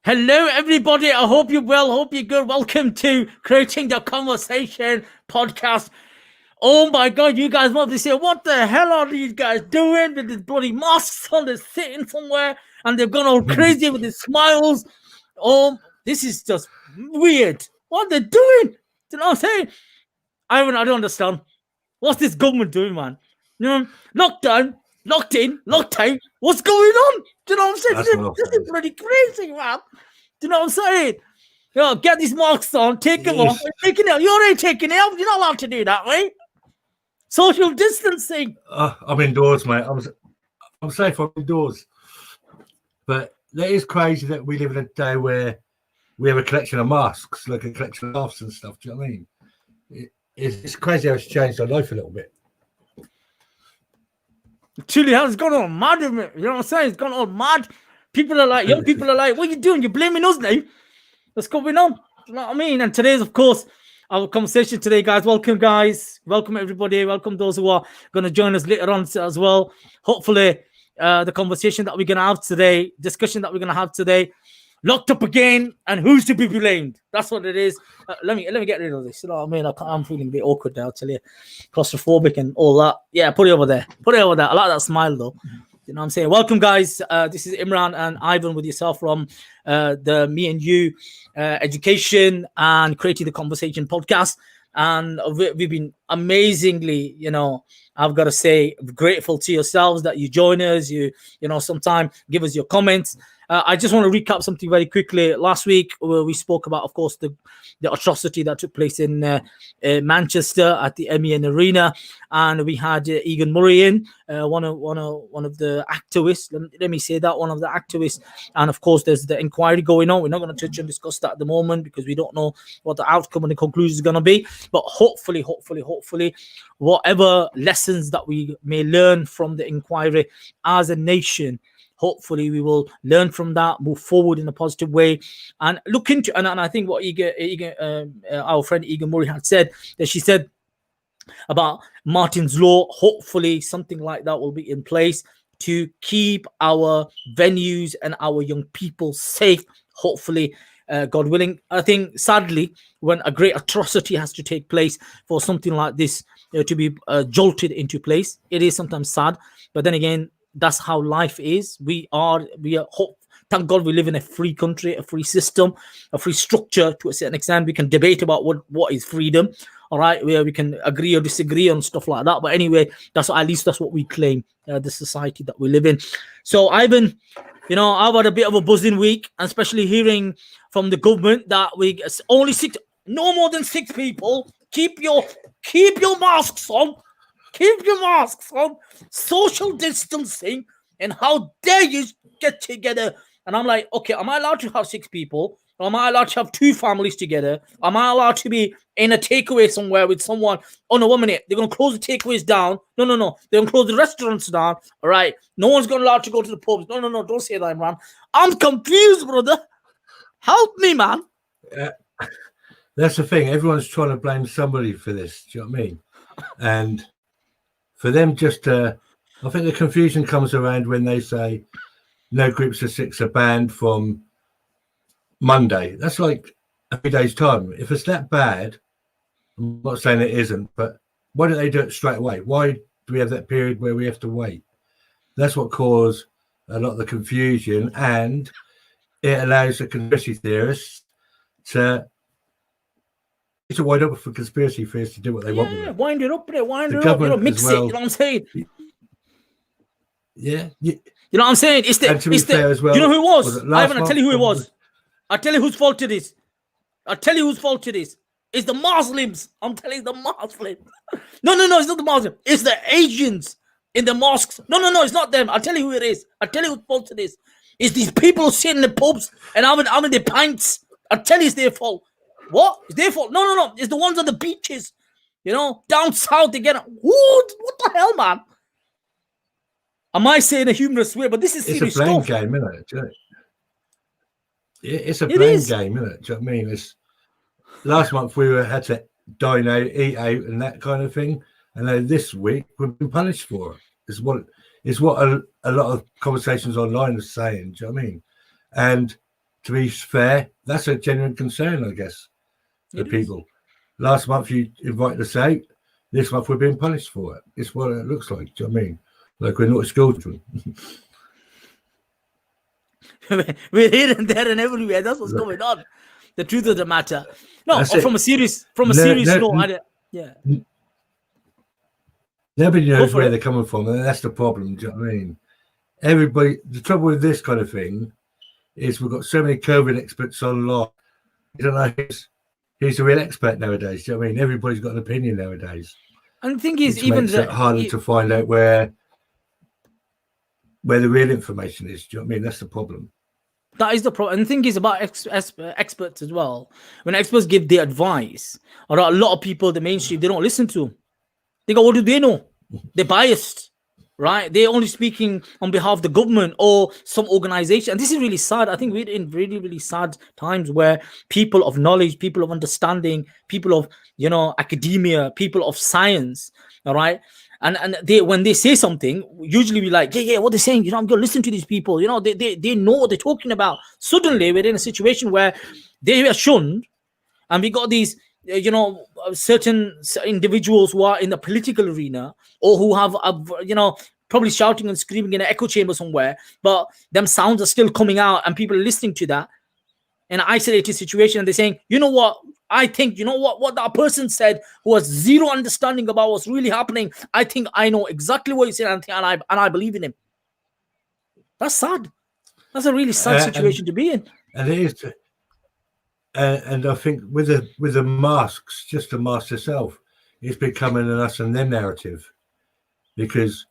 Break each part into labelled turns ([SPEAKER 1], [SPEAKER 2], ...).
[SPEAKER 1] Hello, everybody. I hope you're well. Hope you're good. Welcome to Creating the Conversation podcast. Oh my God, you guys must be saying, what the hell are these guys doing with these bloody masks on? They're sitting somewhere and they've gone all crazy with these smiles. Oh, this is just weird. What they're doing? Do you know what I'm saying? I don't understand. What's this government doing, man? You know, lockdown, locked in, locked out. What's going on? Do you know what I'm saying? This is bloody crazy, man. Do you know what I'm saying? You know, get these masks on, take them off, taking it. You're already taking it off. You're not allowed to do that, right? Social distancing.
[SPEAKER 2] I'm indoors, mate. I'm safe. I'm indoors. But it is crazy that we live in a day where we have a collection of masks, like a collection of laughs and stuff. Do you know what I mean? It's crazy how it's changed our life a little bit.
[SPEAKER 1] Chile has gone all mad. You know what I'm saying? It's gone all mad. People are like, young people are like, what are you doing? You're blaming us now. What's going on? You know what I mean? And today's, of course, our conversation today, guys. Welcome, guys. Welcome, everybody. Welcome those who are going to join us later on as well. Hopefully, the conversation that we're going to have today, discussion that we're going to have today, locked up again, and who's to be blamed? That's what it is. Let me get rid of this. You know what I mean? I'm feeling a bit awkward now, I'll tell you. Claustrophobic and all that. Yeah, put it over there. Put it over there. I like that smile, though. You know what I'm saying? Welcome, guys. This is Imran and Ivan with yourself from the Me and You Education and Creating the Conversation podcast. And we've been amazingly, I've got to say, grateful to yourselves that you join us. You sometime give us your comments. I just want to recap something very quickly. Last week, we spoke about, of course, the atrocity that took place in Manchester at the MEN Arena, and we had Egan Murray in, one of the activists. Let me say that, one of the activists. And of course, there's the inquiry going on. We're not going to touch and discuss that at the moment because we don't know what the outcome and the conclusion is going to be. But hopefully, whatever lessons that we may learn from the inquiry as a nation, hopefully we will learn from that, move forward in a positive way, and look into. And I think what our friend Egan Murray had said, that she said about Martin's Law, hopefully something like that will be in place to keep our venues and our young people safe. Hopefully, God willing. I think sadly, when a great atrocity has to take place for something like this to be jolted into place, it is sometimes sad. But then again, that's how life is. We are thank God we live in a free country, a free system, a free structure to a certain extent. We can debate about what is freedom, all right, where we can agree or disagree on stuff like that. But anyway, that's what we claim, the society that we live in. So Ivan, I've had a bit of a buzzing week, and especially hearing from the government that we only no more than 6 people. Keep your masks on. Keep your masks on, social distancing, and how dare you get together? And I'm like, okay, am I allowed to have 6 people? Or am I allowed to have 2 families together? Am I allowed to be in a takeaway somewhere with someone? Oh, no, 1 minute. They're going to close the takeaways down. No. They're going to close the restaurants down. All right. No one's going to allow to go to the pubs. No. Don't say that, man. I'm confused, brother. Help me, man.
[SPEAKER 2] That's the thing. Everyone's trying to blame somebody for this. Do you know what I mean? And for them I think the confusion comes around when they say no groups of 6 are banned from Monday. That's like a few days' time. If it's that bad, I'm not saying it isn't, but why don't they do it straight away? Why do we have that period where we have to wait? That's what caused a lot of the confusion, and it allows the conspiracy theorists to wind up for conspiracy theorists to do what they want with it.
[SPEAKER 1] Wind it up, mix it, you know what I'm saying?
[SPEAKER 2] Yeah.
[SPEAKER 1] You know what I'm saying? It's fair as well, you know who it was? Ivan, I'll tell you who it was. I'll tell you whose fault it is. It's the Muslims. I'm telling you, the Muslims. No, it's not the Muslims. It's the Asians in the mosques. No, it's not them. I'll tell you who it is. I'll tell you whose fault it is. It's these people who sit in the pubs and having their pints. I'll tell you it's their fault. What? It's their fault? No. It's the ones on the beaches. Down south again. What the hell, man? Am I saying a humorous way? But this is serious stuff.
[SPEAKER 2] It's a blame game, isn't it? It's a blame game, isn't it? Do you know what I mean? Last month we had to dine out, eat out, and that kind of thing. And then this week we've been punished for it. It's what a lot of conversations online are saying. Do you know what I mean? And to be fair, that's a genuine concern, I guess, for people. Last month you invited us out. This month we're being punished for it. It's what it looks like. Do you know what I mean? Like we're not school children.
[SPEAKER 1] We're here and there and everywhere. That's what's going on. The truth of the matter. No, from a serious note. Yeah.
[SPEAKER 2] Nobody knows where they're coming from, and that's the problem. Do you know what I mean? Everybody. The trouble with this kind of thing is we've got so many COVID experts online. You don't know who's the real expert nowadays. Do you know what I mean? Everybody's got an opinion nowadays.
[SPEAKER 1] And the thing is,
[SPEAKER 2] which makes it harder to find out where the real information is. Do you know what I mean? That's the problem.
[SPEAKER 1] That is the problem. And the thing is about experts as well. When experts give their advice, or a lot of people, the mainstream, they don't listen to them. They go, what do they know? They're biased, right? They're only speaking on behalf of the government or some organization. And this is really sad. I think we're in really, really sad times where people of knowledge, people of understanding, people of, academia, people of science, all right? And they, when they say something, usually we like, yeah, what they're saying, I'm going to listen to these people. They know what they're talking about. Suddenly, we're in a situation where they are shunned, and we got these, certain individuals who are in the political arena or who have, probably shouting and screaming in an echo chamber somewhere, but them sounds are still coming out and people are listening to that in an isolated situation. And they're saying, you know what? I think, what that person said who has zero understanding about what's really happening. I think I know exactly what he said, and I believe in him. That's sad. That's a really sad situation to be in.
[SPEAKER 2] And it is. And I think with the masks, just the mask itself, it's becoming an us and them narrative. Because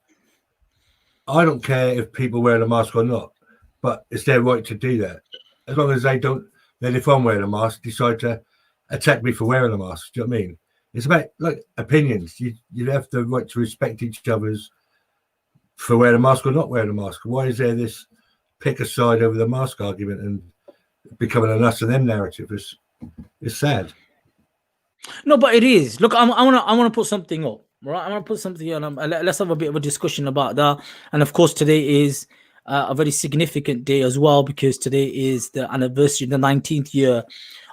[SPEAKER 2] I don't care if people wear a mask or not, but it's their right to do that. As long as they don't, then if I'm wearing a mask, decide to attack me for wearing a mask. Do you know what I mean? It's about like opinions. You have the right to respect each other's for wearing a mask or not wearing a mask. Why is there this pick a side over the mask argument and becoming an us and them narrative? It's sad.
[SPEAKER 1] No, but it is. Look, I wanna put something up. Right, I want to put something on. Let's have a bit of a discussion about that. And of course, today is a very significant day as well, because today is the anniversary, the 19th year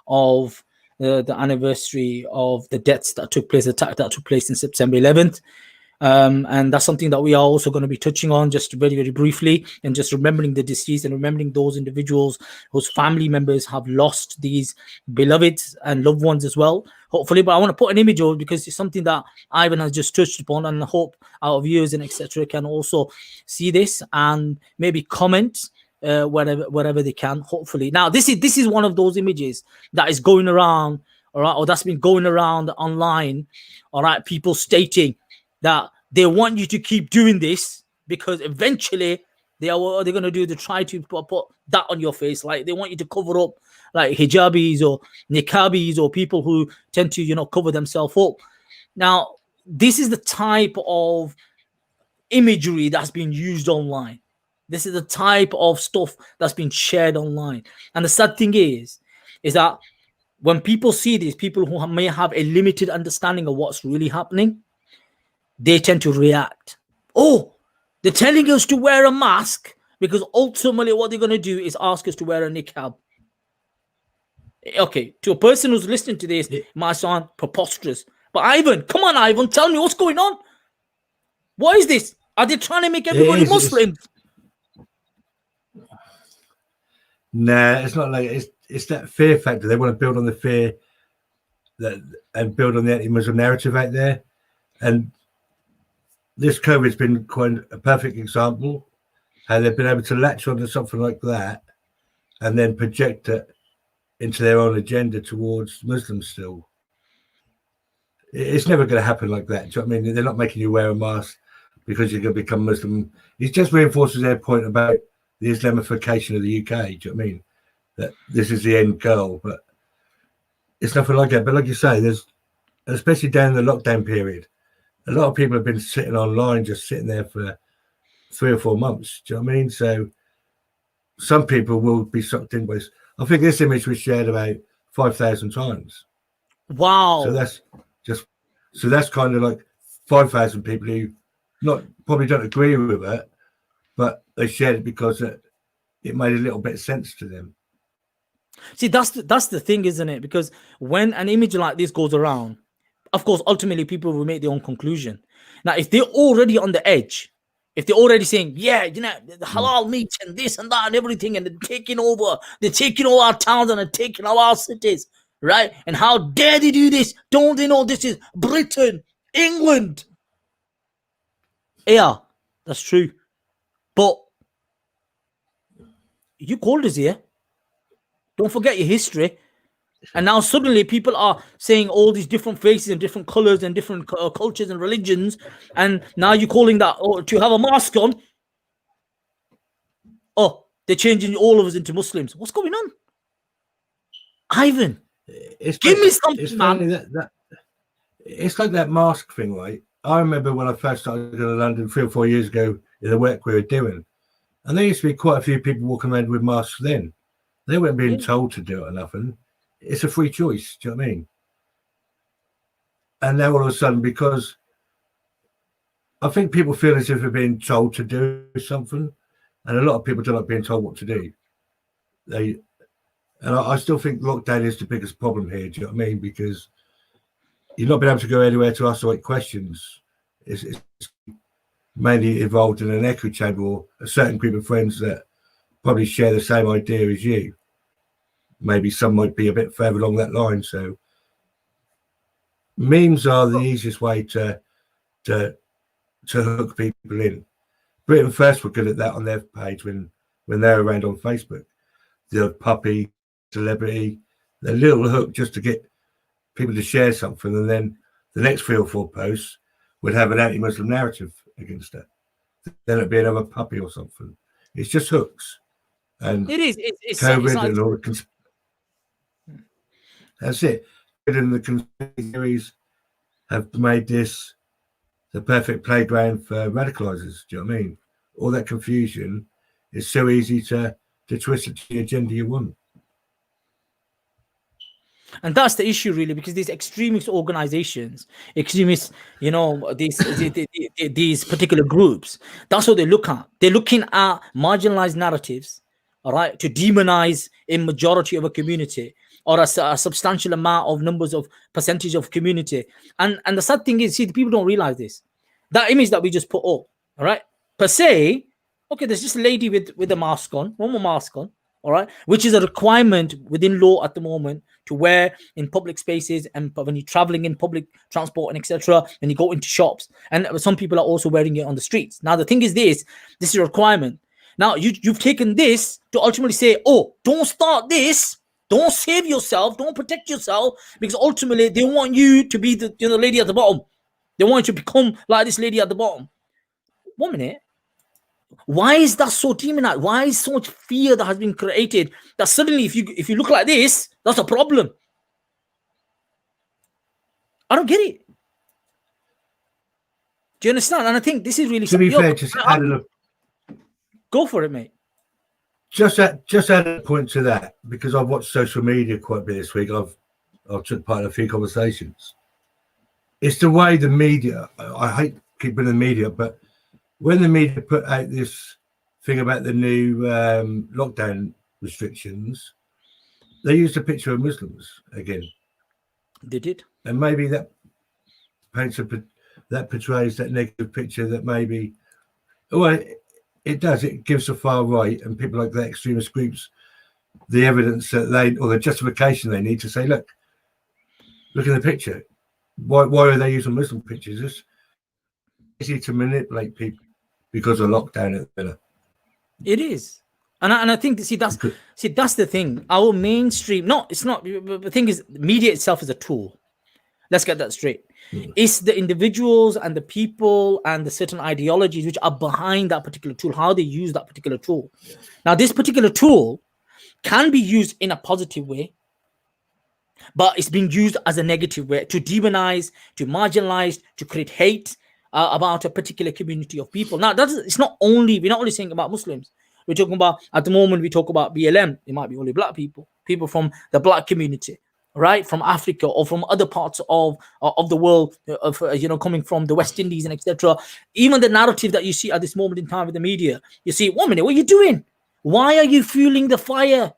[SPEAKER 1] of the anniversary of the deaths that took place, the attack that took place in September 11th. And that's something that we are also going to be touching on just very, very briefly, and just remembering the deceased and remembering those individuals whose family members have lost these beloveds and loved ones as well, hopefully. But I want to put an image over because it's something that Ivan has just touched upon, and I hope our viewers and etc. can also see this and maybe comment wherever they can, hopefully. Now, this is one of those images that is going around, all right, or that's been going around online, all right, people stating that they want you to keep doing this because eventually what are they going to do? They try to put that on your face. Like they want you to cover up like hijabis or niqabis or people who tend to, cover themselves up. Now, this is the type of imagery that's been used online. This is the type of stuff that's been shared online. And the sad thing is that when people see this, people who may have a limited understanding of what's really happening, they tend to react. Oh, they're telling us to wear a mask because ultimately what they're going to do is ask us to wear a niqab. Okay, to a person who's listening to this, it might sound preposterous. But Ivan, come on, Ivan, tell me what's going on. What is this? Are they trying to make everybody Muslim?
[SPEAKER 2] Nah, it's not like it's that fear factor. They want to build on the fear and build on the anti-Muslim narrative out there. And this COVID's been quite a perfect example how they've been able to latch onto something like that and then project it into their own agenda towards Muslims still. It's never going to happen like that. Do you know what I mean? They're not making you wear a mask because you're going to become Muslim. It just reinforces their point about the Islamification of the UK. Do you know what I mean? That this is the end goal, but it's nothing like that. But like you say, there's, especially during the lockdown period, a lot of people have been sitting online, just sitting there for 3 or 4 months. Do you know what I mean? So some people will be sucked in by this. I think this image was shared about 5,000 times.
[SPEAKER 1] Wow.
[SPEAKER 2] So that's kind of like 5,000 people who probably don't agree with it, but they shared it because it made a little bit of sense to them.
[SPEAKER 1] See, that's the thing, isn't it? Because when an image like this goes around, of course, ultimately people will make their own conclusion. Now, if they're already on the edge, if they're already saying, yeah, you know, the halal meat and this and that and everything, and they're taking over our towns and they're taking over our cities, right? And how dare they do this? Don't they know this is Britain, England? Yeah, that's true. But you called us here. Don't forget your history. And now suddenly people are saying all these different faces and different colors and different cultures and religions. And now you're calling that to have a mask on. Oh, they're changing all of us into Muslims. What's going on? Ivan, give me something,
[SPEAKER 2] it's
[SPEAKER 1] man.
[SPEAKER 2] funny that it's like that mask thing, right? I remember when I first started going to London 3 or 4 years ago in the work we were doing. And there used to be quite a few people walking around with masks then. They weren't being told to do it or nothing. It's a free choice. Do you know what I mean? And now all of a sudden, because I think people feel as if they're being told to do something, and a lot of people don't like being told what to do. I still think lockdown is the biggest problem here. Do you know what I mean? Because you're not being able to go anywhere to ask the right questions. It's mainly involved in an echo chamber or a certain group of friends that probably share the same idea as you. Maybe some might be a bit further along that line. So memes are the easiest way to hook people in. Britain First were good at that on their page when they're around on Facebook. The puppy, celebrity, the little hook just to get people to share something, and then the next 3 or 4 posts would have an anti-Muslim narrative against it. Then it'd be another puppy or something. It's just hooks. And
[SPEAKER 1] It is. It's
[SPEAKER 2] COVID and all the that's it. And the conspiracy theories have made this the perfect playground for radicalizers. Do you know what I mean? All that confusion is so easy to twist it to the agenda you want.
[SPEAKER 1] And that's the issue, really, because these extremist organizations, these particular groups, that's what they look at. They're looking at marginalized narratives, all right, to demonize a majority of a community or a substantial amount of numbers of percentage of community. And the sad thing is, see, the people don't realize this. That image that we just put up, all right, per se, okay, there's just a lady with a mask on, one more mask on, all right, which is a requirement within law at the moment to wear in public spaces and when you're traveling in public transport and etc. When you go into shops, and some people are also wearing it on the streets. Now the thing is this is a requirement. Now you've taken this to ultimately say, oh, don't start this, don't save yourself, don't protect yourself, because ultimately they want you to be the lady at the bottom. They want you to become like this lady at the bottom. 1 minute. Why is that so demonized? Why is so much fear that has been created that suddenly if you look like this, that's a problem? I don't get it. Do you understand? And I think this is really
[SPEAKER 2] to be fair, just added a
[SPEAKER 1] go for it, mate.
[SPEAKER 2] Just add a point to that, because I've watched social media quite a bit this week. I've took part in a few conversations. It's the way the media. I hate keeping the media, but when the media put out this thing about the new lockdown restrictions, they used a picture of Muslims again.
[SPEAKER 1] They did,
[SPEAKER 2] and maybe that paints that portrays that negative picture that maybe, well, it does. It gives the far right and people like that, extremist groups, the evidence that they, or the justification they need to say, look at the picture. Why are they using Muslim pictures? It's easy to manipulate people because of lockdown at the minute.
[SPEAKER 1] It is. And I think that's the thing. Our mainstream, the thing is, media itself is a tool. Let's get that straight. It's the individuals and the people and the certain ideologies which are behind that particular tool, how they use that particular tool. Now, this particular tool can be used in a positive way, but it's being used as a negative way to demonize, to marginalize, to create hate about a particular community of people. Now, we're not only saying about Muslims. We're talking about, at the moment, we talk about BLM. It might be only black people from the black community, right? From Africa or from other parts of the world, coming from the West Indies and etc. Even the narrative that you see at this moment in time with the media, you see, 1 minute, what are you doing? Why are you fueling the fire?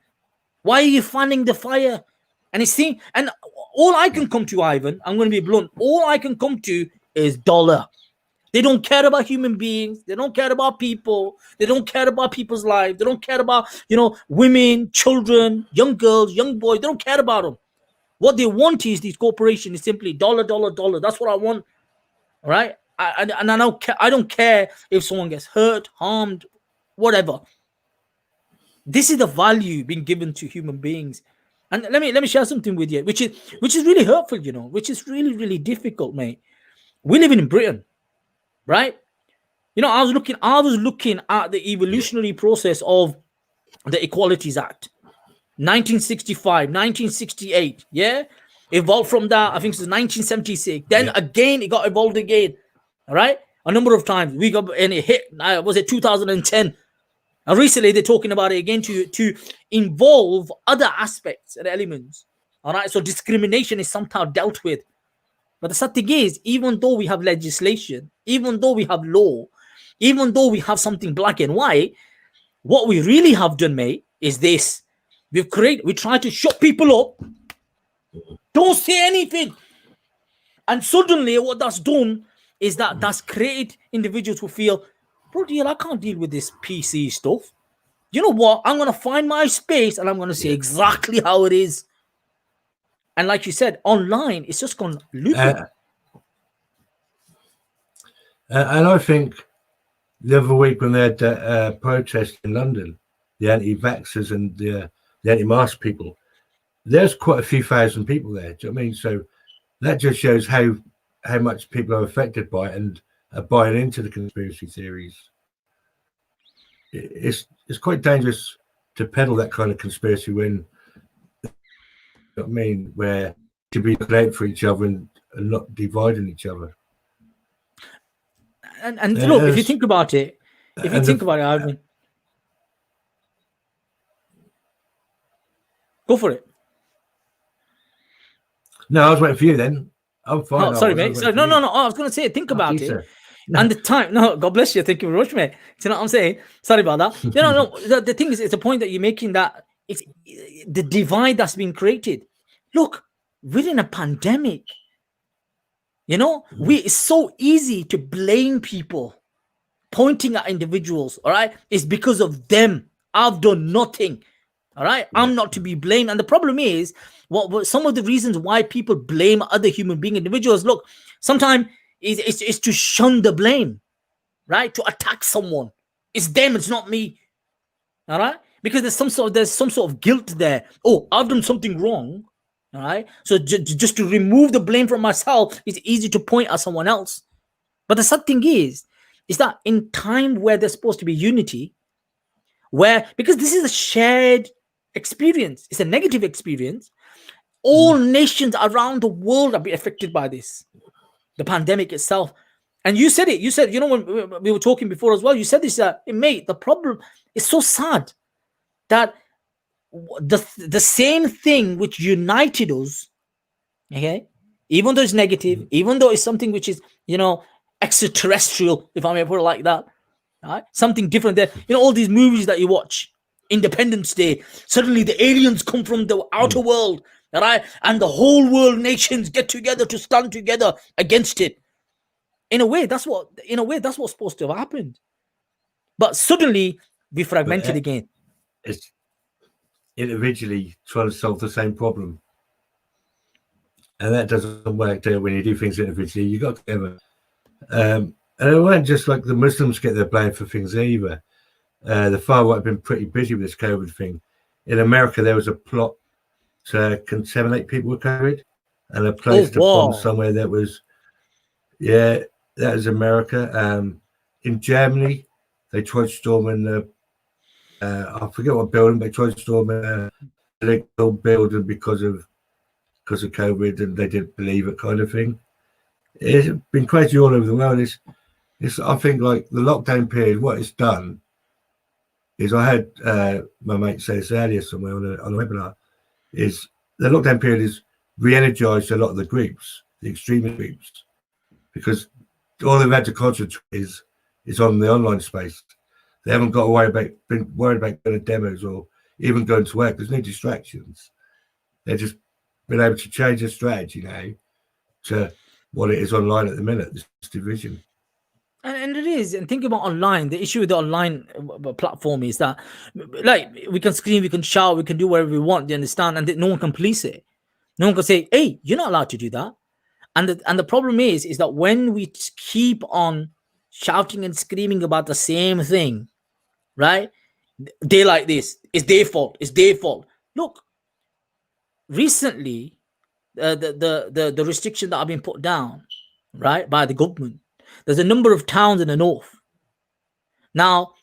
[SPEAKER 1] Why are you fanning the fire? And it's thing, and all I can come to, Ivan, I'm going to be blunt. All I can come to is dollar. They don't care about human beings. They don't care about people. They don't care about people's lives. They don't care about, women, children, young girls, young boys. They don't care about them. What they want is these corporations is simply dollar, dollar, dollar. That's what I want. All right. And I don't care if someone gets hurt, harmed, whatever. This is the value being given to human beings. And let me share something with you, which is really hurtful, which is really, really difficult, mate. We live in Britain, right? I was looking at the evolutionary process of the Equalities Act, 1965, 1968, yeah? Evolved from that, I think it was 1976. Then again, it got evolved again, all right? A number of times. We got, and it hit, was it 2010? And recently, they're talking about it again to involve other aspects and elements, all right? So discrimination is somehow dealt with. But the sad thing is, even though we have legislation, even though we have law, even though we have something black and white, what we really have done, mate, is this. We try to shut people up. Don't say anything. And suddenly what that's done is that's created individuals who feel, bro, deal, I can't deal with this PC stuff. You know what? I'm going to find my space and I'm going to say exactly how it is. And like you said, online, it's just gone looping.
[SPEAKER 2] And I think the other week when they had that protest in London, the anti-vaxxers and the anti-mask people, there's quite a few thousand people there. Do you know what I mean? So that just shows how much people are affected by it and are buying into the conspiracy theories. It's quite dangerous to peddle that kind of conspiracy when, you know what I mean, where to be looking out for each other and not dividing each other.
[SPEAKER 1] And look, if you think about it, Ivan, go for it.
[SPEAKER 2] No, I was waiting for you then. I'm fine.
[SPEAKER 1] Oh, sorry, mate. Sorry. No. I was going to say, think about it.
[SPEAKER 2] Sir.
[SPEAKER 1] And the time, no, God bless you. Thank you very much, mate. You know what I'm saying? Sorry about that. The thing is, it's the point that you're making that it's the divide that's been created. Look, we're in a pandemic. It's so easy to blame people, pointing at individuals, all right? It's because of them. I've done nothing, all right? I'm not to be blamed. And the problem is, what some of the reasons why people blame other human being individuals, look, sometimes it's to shun the blame, right? To attack someone. It's them, it's not me, all right? Because there's some sort of guilt there. Oh, I've done something wrong, all right? So just to remove the blame from myself, it's easy to point at someone else. But the sad thing is that in time where there's supposed to be unity, because this is a shared experience, it's a negative experience, all nations around the world have been affected by this, the pandemic itself. And you said it. You said, when we were talking before as well, you said this, mate, the problem is so sad that the same thing which united us, okay, even though it's negative, even though it's something which is, extraterrestrial, if I may put it like that, right? Something different there. All these movies that you watch, Independence Day, suddenly the aliens come from the outer world, right? And the whole world nations get together to stand together against it. In a way, that's what's supposed to have happened. But suddenly we fragmented again.
[SPEAKER 2] It's individually trying to solve the same problem. And that doesn't work there when you do things individually. You got together. And it weren't just like the Muslims get their blame for things either. The far right have been pretty busy with this COVID thing. In America, there was a plot to contaminate people with COVID and a place to bomb somewhere that was, that was America. In Germany, they tried storming the, I forget what building, they tried storming a political building because of COVID, and they didn't believe it, kind of thing. It's been crazy all over the world. It's I think like the lockdown period, what it's done is, I had my mate say this earlier somewhere on a webinar, is the lockdown period has re-energized a lot of the groups, the extremist groups, because all they've had to concentrate is on the online space. They haven't got to been worried about going to demos or even going to work. There's no distractions. They're just been able to change their strategy now to what it is online at the minute, this division.
[SPEAKER 1] And it is. And think about online. The issue with the online platform is that, like, we can scream, we can shout, we can do whatever we want. You understand? And no one can police it. No one can say, "Hey, you're not allowed to do that." And the problem is that when we keep on shouting and screaming about the same thing, right? They like this. It's their fault. It's their fault. Look, recently, the restriction that have been put down, right, by the government. There's a number of towns in the north. Now,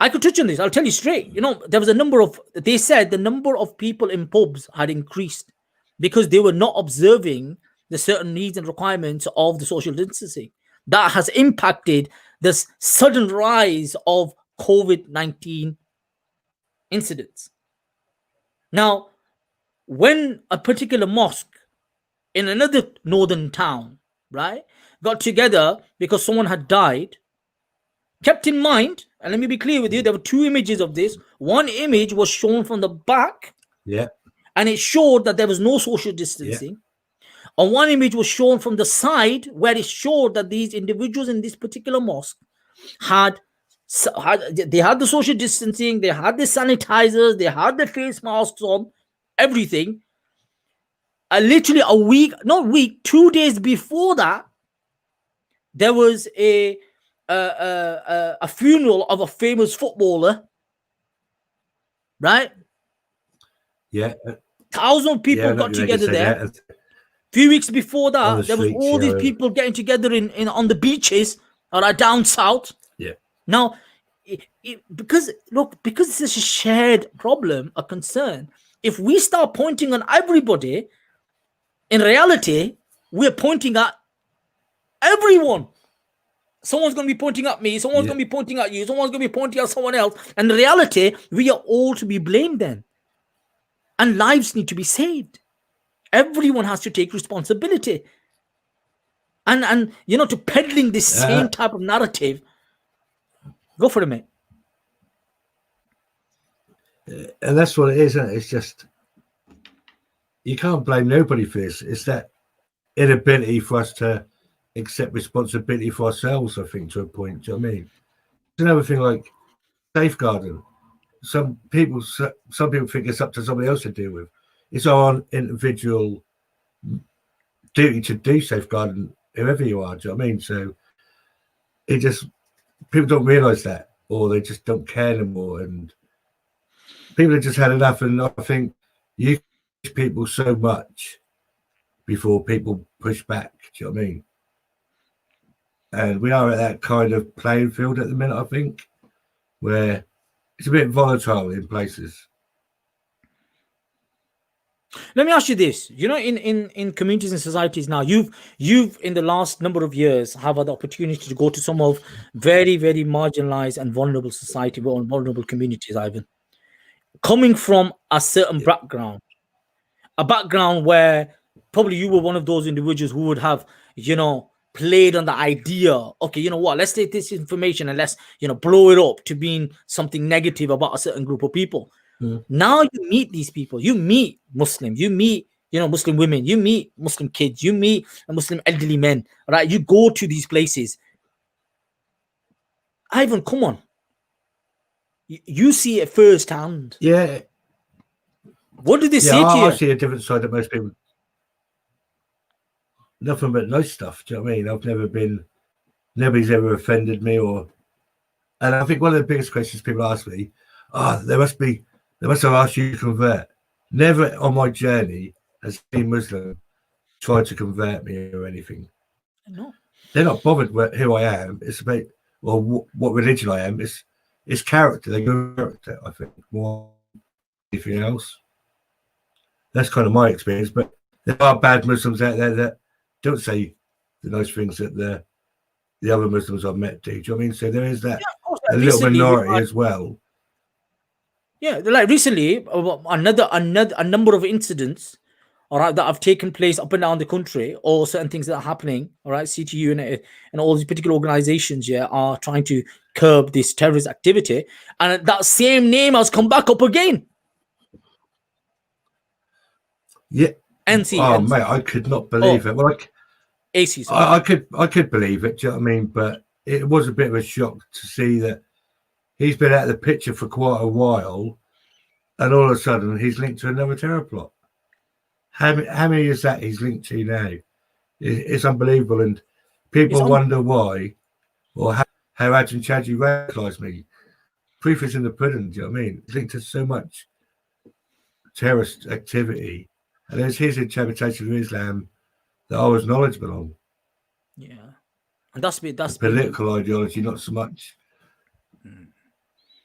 [SPEAKER 1] I could touch on this. I'll tell you straight. There was a number of. They said the number of people in pubs had increased because they were not observing the certain needs and requirements of the social distancing. That has impacted this sudden rise of COVID-19 incidents. Now, when a particular mosque in another northern town, right, got together because someone had died, kept in mind, and let me be clear with you, there were two images of this. One image was shown from the back, and it showed that there was no social distancing. And one image was shown from the side, where it showed that these individuals in this particular mosque had the social distancing, they had the sanitizers, they had the face masks on, everything. Literally 2 days before that, there was a funeral of a famous footballer, right?
[SPEAKER 2] Yeah.
[SPEAKER 1] 1,000 people got together there. A few weeks before that, there was all these people getting together on the beaches or down south.
[SPEAKER 2] Yeah.
[SPEAKER 1] Now, because it's a shared problem, a concern, if we start pointing on everybody, in reality, we're pointing at everyone. Someone's going to be pointing at me, someone's going to be pointing at you, someone's going to be pointing at someone else. And in reality, we are all to be blamed then. And lives need to be saved. Everyone has to take responsibility. And to peddling this same type of narrative. Go for it, mate.
[SPEAKER 2] And that's what it is, isn't it? It's just, you can't blame nobody for this. It's that inability for us to accept responsibility for ourselves, I think, to a point. Do you know what I mean? It's another thing like safeguarding. Some people think it's up to somebody else to deal with. It's our individual duty to do safeguarding, whoever you are. Do you know what I mean? So people don't realise that, or they just don't care anymore, and people have just had enough. And I think you push people so much before people push back. Do you know what I mean? And we are at that kind of playing field at the minute, I think, where it's a bit volatile in places.
[SPEAKER 1] Let me ask you this. In communities and societies now, you've in the last number of years have had the opportunity to go to some of very, very marginalized and vulnerable society, vulnerable communities, Ivan. Coming from a certain background, a background where probably you were one of those individuals who would have, played on the idea, okay, you know what, let's take this information and let's, blow it up to being something negative about a certain group of people. Now you meet these people, you meet Muslims, you meet, Muslim women, you meet Muslim kids, you meet Muslim elderly men, right? You go to these places. Ivan, come on. You see it firsthand.
[SPEAKER 2] Yeah.
[SPEAKER 1] What do they say to you?
[SPEAKER 2] I see a different side that most people. Nothing but nice stuff. Do you know what I mean? I've never been. Nobody's ever offended me, and I think one of the biggest questions people ask me, they must have asked you to convert. Never on my journey has any Muslim tried to convert me or anything.
[SPEAKER 1] No.
[SPEAKER 2] They're not bothered who I am. It's about what religion I am. It's character. They go character, I think, more than anything else. That's kind of my experience. But there are bad Muslims out there that don't say the nice things that the other Muslims I've met do. Do you know what I mean? So there is that a little minority as well.
[SPEAKER 1] Yeah, like recently, a number of incidents, all right, that have taken place up and down the country, or certain things that are happening, all right, CTU and all these particular organizations, are trying to curb this terrorist activity, and that same name has come back up again.
[SPEAKER 2] Yeah.
[SPEAKER 1] NC.
[SPEAKER 2] Oh,
[SPEAKER 1] NC.
[SPEAKER 2] mate, I could not believe it. Well,
[SPEAKER 1] AC. Sorry.
[SPEAKER 2] I could believe it. Do you know what I mean? But it was a bit of a shock to see that he's been out of the picture for quite a while, and all of a sudden he's linked to another terror plot. How many is that he's linked to now? It's unbelievable, and people wonder why, or how Ajahn Chaji radicalised me. Proof is in the pudding. Do you know what I mean? It's linked to so much terrorist activity, and there's his interpretation of Islam that I was knowledgeable on.
[SPEAKER 1] Yeah, and that's
[SPEAKER 2] political ideology, not so much.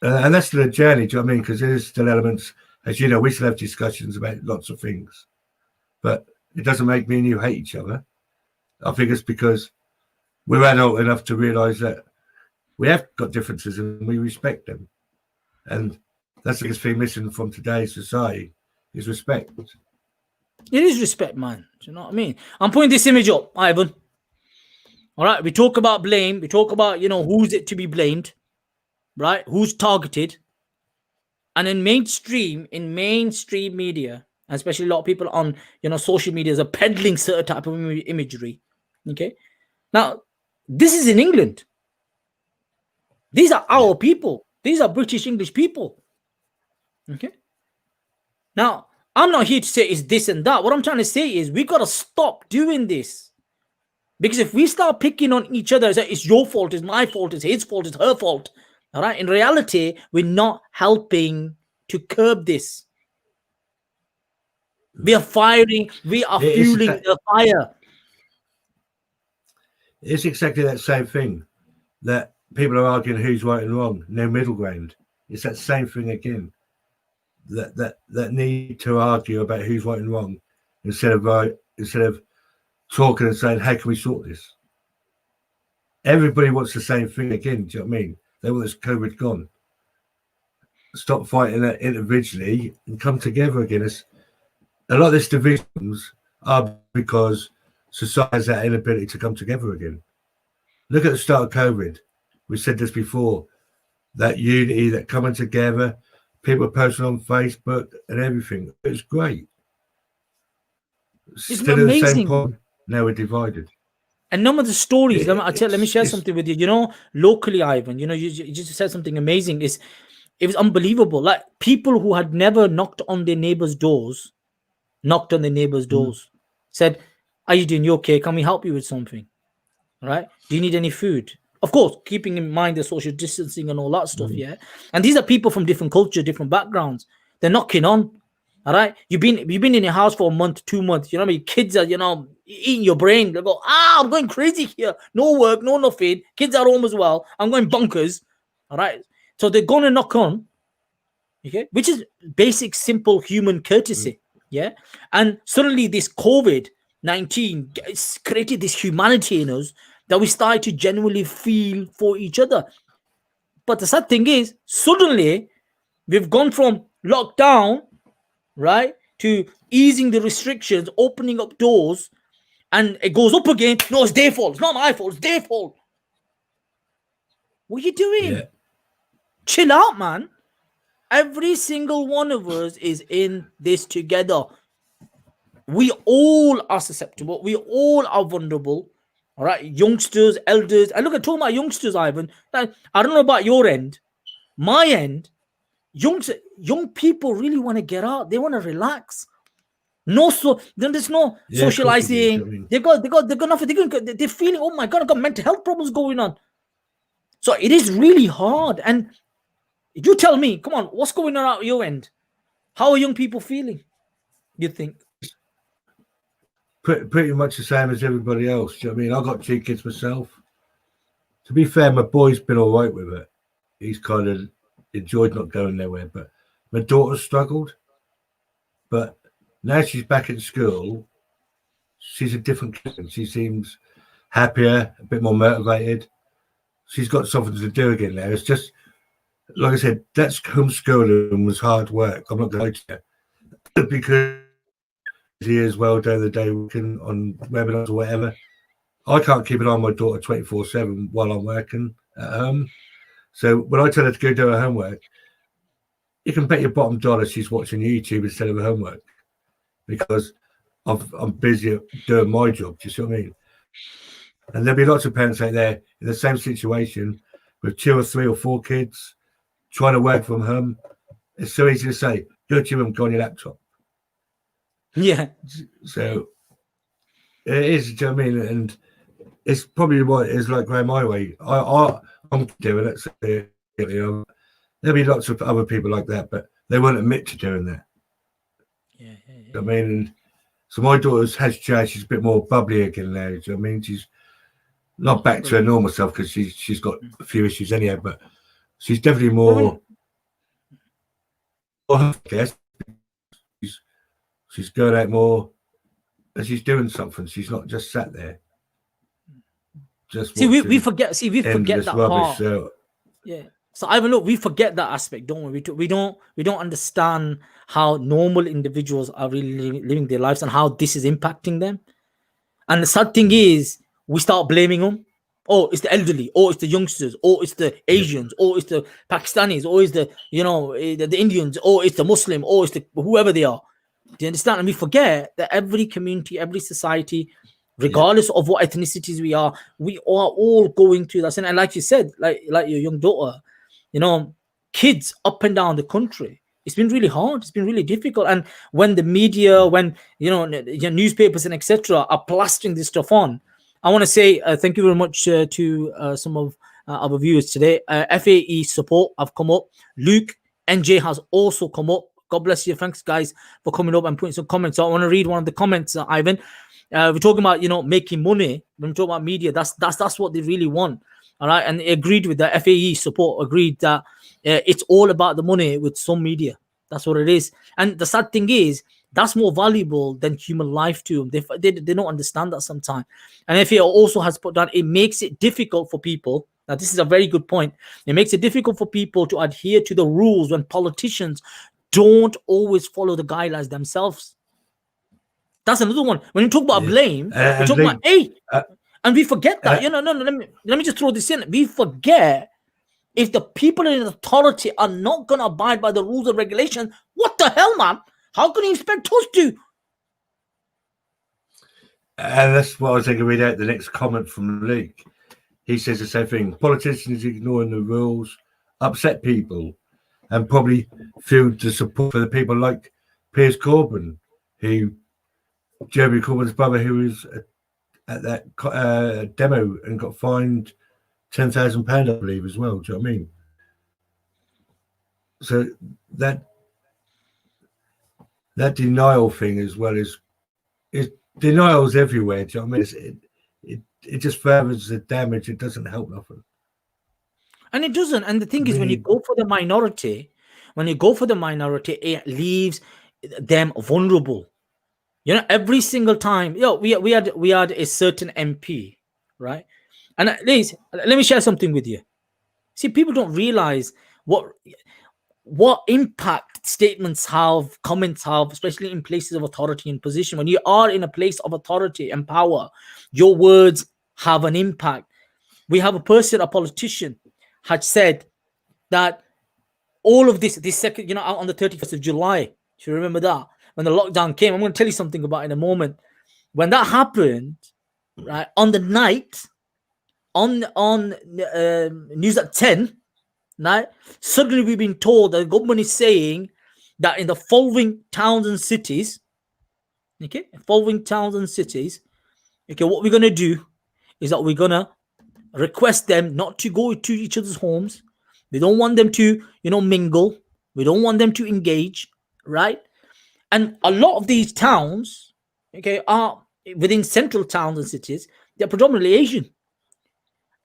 [SPEAKER 2] And that's still a journey. Do you know what I mean? Because there's still elements, as you know, we still have discussions about lots of things, but it doesn't make me and you hate each other. I think it's because we're adult enough to realise that we have got differences and we respect them. And that's the biggest thing missing from today's society is respect.
[SPEAKER 1] It is respect, man. Do you know what I mean? I'm putting this image up, Ivan. All right, we talk about blame. We talk about, who's it to be blamed, right? Who's targeted. And in mainstream media, especially a lot of people on, social media are peddling certain type of imagery. Okay. Now, this is in England. These are our people. These are British English people. Okay. Now, I'm not here to say it's this and that. What I'm trying to say is we got to stop doing this. Because if we start picking on each other, it's your fault, it's my fault, it's his fault, it's her fault. All right. In reality, we're not helping to curb this. We are firing, we are fueling the fire.
[SPEAKER 2] It's exactly that same thing that people are arguing who's right and wrong, no middle ground. It's that same thing again. That need to argue about who's right and wrong instead of talking and saying, how can we sort this? Everybody wants the same thing again. Do you know what I mean? They want this COVID gone. Stop fighting it individually and come together again. A lot of these divisions are because society has that inability to come together again. Look at the start of COVID. We said this before. That unity, that coming together, people posting on Facebook and everything. It was great.
[SPEAKER 1] It's
[SPEAKER 2] still
[SPEAKER 1] amazing.
[SPEAKER 2] At the same point, now we're divided.
[SPEAKER 1] And none of the stories, let me share something with you. Locally, Ivan, you just said something amazing. It was unbelievable. Like people who had never knocked on their neighbors' doors, said, "Are you doing? You okay? Can we help you with something? All right? Do you need any food?" Of course, keeping in mind the social distancing and all that stuff, yeah. And these are people from different culture, different backgrounds. They're knocking on. All right, you've been in your house for a month, 2 months. You know what I mean? Kids are, eating your brain. They go, I'm going crazy here. No work, no nothing. Kids are home as well. I'm going bonkers. All right, so they're going to knock on. Okay, which is basic, simple human courtesy. Yeah, and suddenly this COVID-19 created this humanity in us that we started to genuinely feel for each other. But the sad thing is, suddenly we've gone from lockdown, right, to easing the restrictions, opening up doors, and it goes up again. No, it's their fault. It's not my fault. It's their fault. What are you doing?
[SPEAKER 2] Yeah.
[SPEAKER 1] Chill out, man. Every single one of us is in this together. We all are susceptible. We all are vulnerable. All right, youngsters, elders. And look, I'm talking about youngsters, Ivan. I don't know about your end. My end, young people really want to get out. They want to relax. Then there's no socializing. They've got nothing. They're feeling, oh my God, I've got mental health problems going on. So it is really hard. And you tell me, come on, what's going on at your end? How are young people feeling, you think?
[SPEAKER 2] Pretty much the same as everybody else. Do you know what I mean? I've got 2 kids myself. To be fair, my boy's been all right with it. He's kind of enjoyed not going nowhere. But my daughter's struggled. But now she's back at school. She's a different kid. She seems happier, a bit more motivated. She's got something to do again now. It's just, like I said, that's homeschooling was hard work. I'm not going to lie to you. Because he as well during the day working on webinars or whatever. I can't keep an eye on my daughter 24/7 while I'm working at home. So when I tell her to go do her homework, you can bet your bottom dollar she's watching YouTube instead of her homework. because I'm busy doing my job. Do you see what I mean? And there'll be lots of parents out there in the same situation with 2 or 3 or 4 kids trying to work from home. It's so easy to say, go to your room, go on your laptop.
[SPEAKER 1] Yeah.
[SPEAKER 2] So it is, do you know what I mean? And it's probably what it is like going my way. I'm doing it. So, there'll be lots of other people like that, but they won't admit to doing that.
[SPEAKER 1] Yeah.
[SPEAKER 2] You know what I mean? And so my daughter has changed. She's a bit more bubbly again now. Do you know what I mean? She's not back to her normal self because she's got a few issues anyhow, but she's definitely more. I guess she's going out more and she's doing something. She's not just sat there. Just
[SPEAKER 1] we forget that
[SPEAKER 2] rubbish,
[SPEAKER 1] part. Yeah. So Ivan, look, we forget that aspect, don't we? We don't understand how normal individuals are really living their lives and how this is impacting them. And the sad thing is, we start blaming them. Oh, it's the elderly. Oh, it's the youngsters. Oh, it's the Asians. Oh, it's the Pakistanis. Oh, it's the the Indians. Oh, it's the Muslim. Oh, it's the whoever they are. Do you understand? And we forget that every community, every society, regardless of what ethnicities we are all going through that. And like you said, like your young daughter, kids up and down the country, it's been really hard. It's been really difficult. And when the media, when newspapers and etc. are plastering this stuff on, I want to say thank you very much to some of our viewers today. FAE support have come up. Luke NJ has also come up. God bless you. Thanks, guys, for coming up and putting some comments. So I want to read one of the comments, Ivan. We're talking about making money. When we talk about media, that's what they really want. All right, and they agreed with the FAE support. Agreed that it's all about the money with some media. That's what it is. And the sad thing is, that's more valuable than human life to them. They don't understand that sometimes. And FAE also has put down, it makes it difficult for people. Now, this is a very good point. It makes it difficult for people to adhere to the rules when politicians don't always follow the guidelines themselves. That's another one. When you talk about blame, we talk about and we forget that. No. Let me just throw this in. We forget, if the people in authority are not going to abide by the rules and regulations, what the hell, man? How can you expect us to?
[SPEAKER 2] And that's what I was going to read out the next comment from Luke. He says the same thing. Politicians ignoring the rules upset people and probably feel the support for the people like Piers Corbyn, Jeremy Corbyn's brother, who was at that demo and got fined £10,000, I believe, as well. Do you know what I mean? So that denial thing as well is denials everywhere. Do you know what I mean? It just furthers the damage. It doesn't help nothing.
[SPEAKER 1] And it doesn't. And the thing is, when you go for the minority, it leaves them vulnerable. Every single time, we had a certain MP, right? And at least, let me share something with you. See, people don't realize what impact statements have, comments have, especially in places of authority and position. When you are in a place of authority and power, your words have an impact. We have a politician had said that all of this second, on the 31st of July, if you remember that, when the lockdown came, I'm going to tell you something about it in a moment. When that happened, right, on the night, on News at 10, right, suddenly we've been told that the government is saying that in the following towns and cities, okay, what we're going to do is that we're going to request them not to go to each other's homes. We don't want them to, mingle. We don't want them to engage, right? And a lot of these towns, okay, are within central towns and cities. They're predominantly Asian.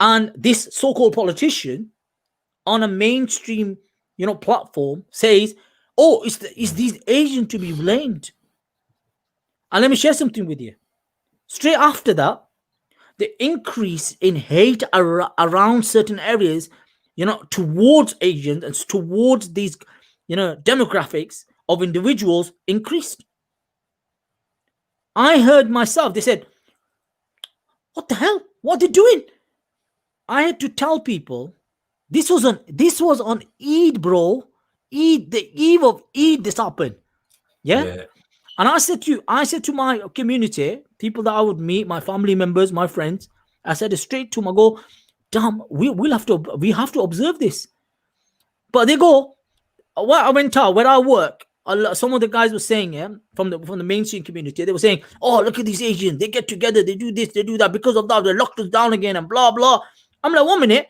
[SPEAKER 1] And this so-called politician on a mainstream, platform says, "Oh, is these Asian to be blamed?" And let me share something with you. Straight after that, the increase in hate around certain areas, towards Asians and towards these, demographics of individuals increased. I heard myself, they said, "What the hell? What are they doing?" I had to tell people, this was on Eid, bro. Eid, the eve of Eid, this happened. Yeah. And I said to my community, people that I would meet, my family members, my friends, I said it straight to them. I go, damn, we have to observe this. But they go, well, I went out where I work. Some of the guys were saying, yeah, from the mainstream community, they were saying, "Oh, look at these Asians! They get together, they do this, they do that. Because of that, they locked us down again, and blah blah." I'm like, 1 minute,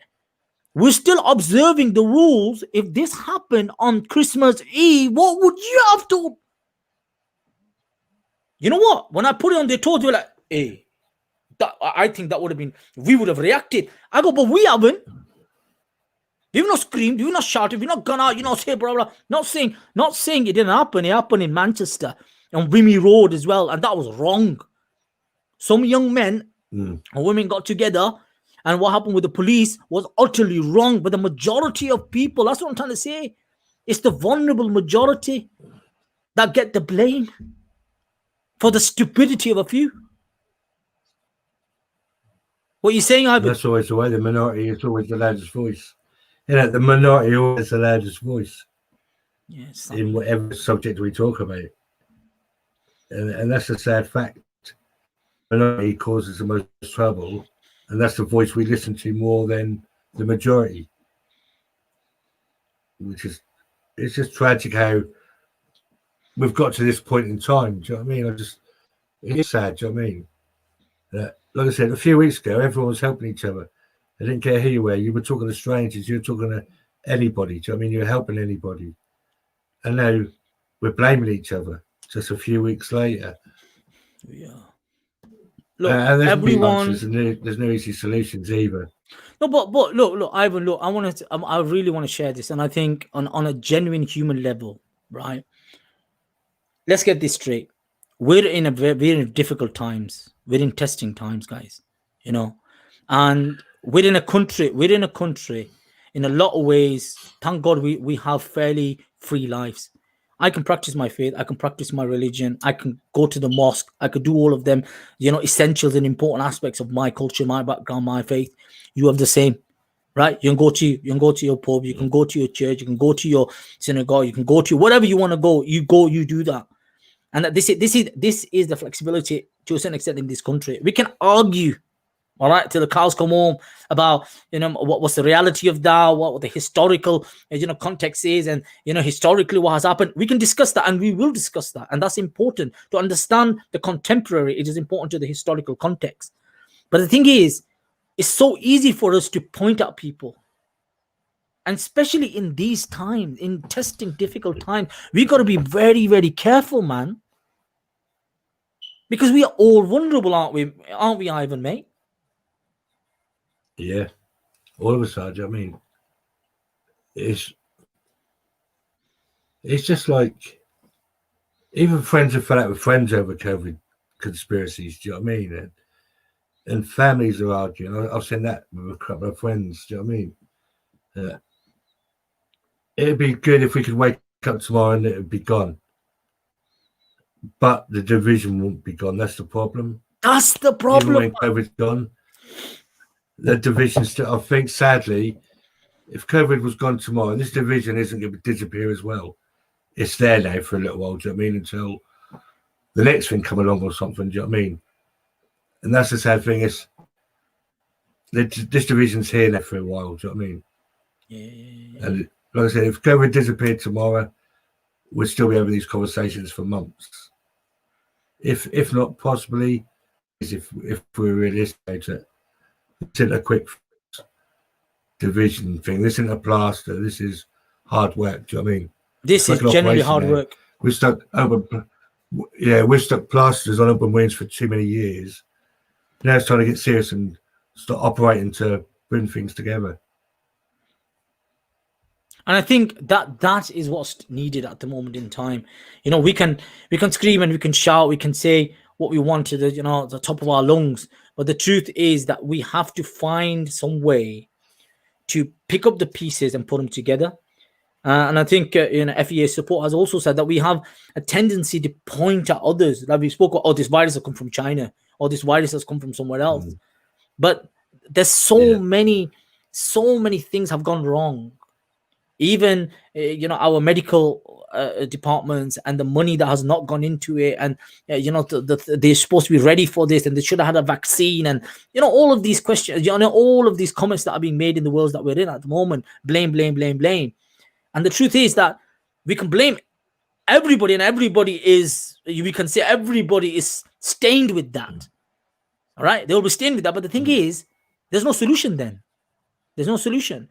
[SPEAKER 1] we're still observing the rules. If this happened on Christmas Eve, what would you have to? You know what? When I put it on their toes, they were like, "Hey, I think that would have been. We would have reacted." I go, "But we haven't. We've not screamed, we've not shouted, we've not gone out, say blah blah. Not saying it didn't happen. It happened in Manchester on Wimmy Road as well, and that was wrong. Some young men and women got together, and what happened with the police was utterly wrong. But the majority of people, that's what I'm trying to say. It's the vulnerable majority that get the blame for the stupidity of a few. What are you saying, Ivan?
[SPEAKER 2] That's always the way. The minority is always the loudest voice. The minority always the loudest voice.
[SPEAKER 1] Yes.
[SPEAKER 2] In whatever subject we talk about. And that's a sad fact. Minority causes the most trouble, and that's the voice we listen to more than the majority. It's just tragic how we've got to this point in time. Do you know what I mean? It is sad. Do you know what I mean? Like I said, a few weeks ago, everyone was helping each other. I didn't care who you were. You were talking to strangers. You were talking to anybody. Do you know what I mean? You were helping anybody. And now we're blaming each other just a few weeks later.
[SPEAKER 1] Yeah. Look,
[SPEAKER 2] and there's
[SPEAKER 1] everyone.
[SPEAKER 2] There's no easy solutions either.
[SPEAKER 1] No, but look, Ivan. Look, I really want to share this, and I think on a genuine human level, right? Let's get this straight. We're in difficult times. We're in testing times, guys. And we're in a country. In a lot of ways, thank God we have fairly free lives. I can practice my faith. I can practice my religion. I can go to the mosque. I could do all of them, essentials and important aspects of my culture, my background, my faith. You have the same, right? You can go to your pub. You can go to your church. You can go to your synagogue. You can go to whatever you want to go. You go. You do that. And this is the flexibility to a certain extent in this country. We can argue, all right, till the cows come home about what's the reality of that, what the historical context is, and historically what has happened. We can discuss that, and we will discuss that, and that's important to understand the contemporary. It is important to the historical context. But the thing is, it's so easy for us to point at people, and especially in these times, in testing difficult times, we got to be very, very careful, man, because we are all vulnerable, aren't we, Ivan, mate?
[SPEAKER 2] Yeah, all of us are. Do you know what I mean? It's just like even friends have fell out with friends over COVID conspiracies. Do you know what I mean? And families are arguing. I've seen that with a couple of friends. Do you know what I mean? It'd be good if we could wake up tomorrow and it would be gone. But the division won't be gone. That's the problem.
[SPEAKER 1] That's the problem.
[SPEAKER 2] Even when COVID's gone, the division still. I think, sadly, if COVID was gone tomorrow, this division isn't going to disappear as well. It's there now for a little while. Do you know what I mean? Until the next thing come along or something. Do you know what I mean? And that's the sad thing. Is this division's here now for a while. Do you know what I mean?
[SPEAKER 1] Yeah.
[SPEAKER 2] And like I said, if COVID disappeared tomorrow, we'd still be having these conversations for months. If not, possibly, if we're realistic, this isn't a quick division thing. This isn't a plaster. This is hard work. Do you know what I mean?
[SPEAKER 1] This is genuinely hard work.
[SPEAKER 2] We've stuck plasters on open wounds for too many years. Now it's time to get serious and start operating to bring things together.
[SPEAKER 1] And I think that is what's needed at the moment in time. We can scream and we can shout, we can say what we want to the top of our lungs. But the truth is that we have to find some way to pick up the pieces and put them together. And I think FEA support has also said that we have a tendency to point at others. Like we spoke about, this virus has come from China, or this virus has come from somewhere else. But there's so many things have gone wrong. Even our medical departments and the money that has not gone into it, and they're supposed to be ready for this, and they should have had a vaccine, and all of these questions, all of these comments that are being made in the world that we're in at the moment. Blame. And the truth is that we can blame everybody, and we can say everybody is stained with that. All right, they will be stained with that. But the thing is, there's no solution then. There's no solution.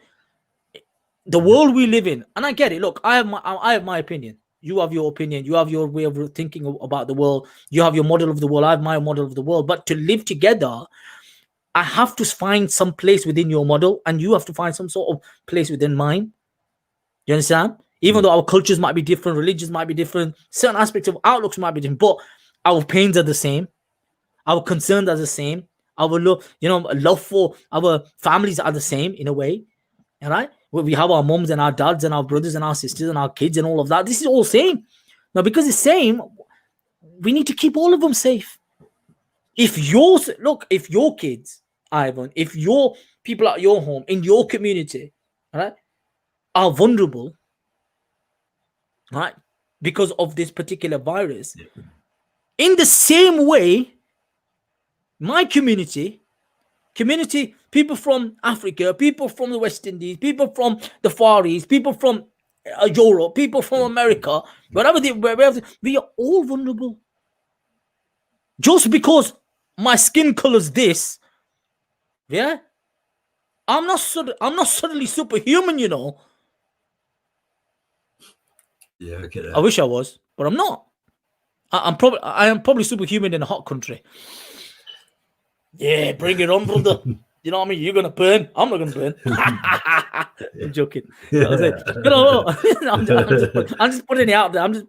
[SPEAKER 1] The world we live in, and I get it. Look, I have my opinion. You have your opinion. You have your way of thinking about the world. You have your model of the world. I have my model of the world. But to live together, I have to find some place within your model, and you have to find some sort of place within mine. You understand? Even though our cultures might be different, religions might be different, certain aspects of outlooks might be different, but our pains are the same. Our concerns are the same. Our love for our families are the same in a way. All right? We have our moms and our dads and our brothers and our sisters and our kids and all of that. This is all same. Now, because it's same, we need to keep all of them safe. If your kids, Ivan, if your people at your home, in your community, all right, are vulnerable, right, because of this particular virus, in the same way, my community, people from Africa, people from the West Indies, people from the Far East, people from Europe, people from America, wherever we are all vulnerable. Just because my skin color's this, yeah, I'm not suddenly superhuman,
[SPEAKER 2] Yeah, I get that.
[SPEAKER 1] I wish I was, but I'm not. I am probably superhuman in a hot country. Yeah, bring it on, brother. You know what I mean? You're gonna burn. I'm not gonna burn. I'm joking. I'm just putting it out there. I'm just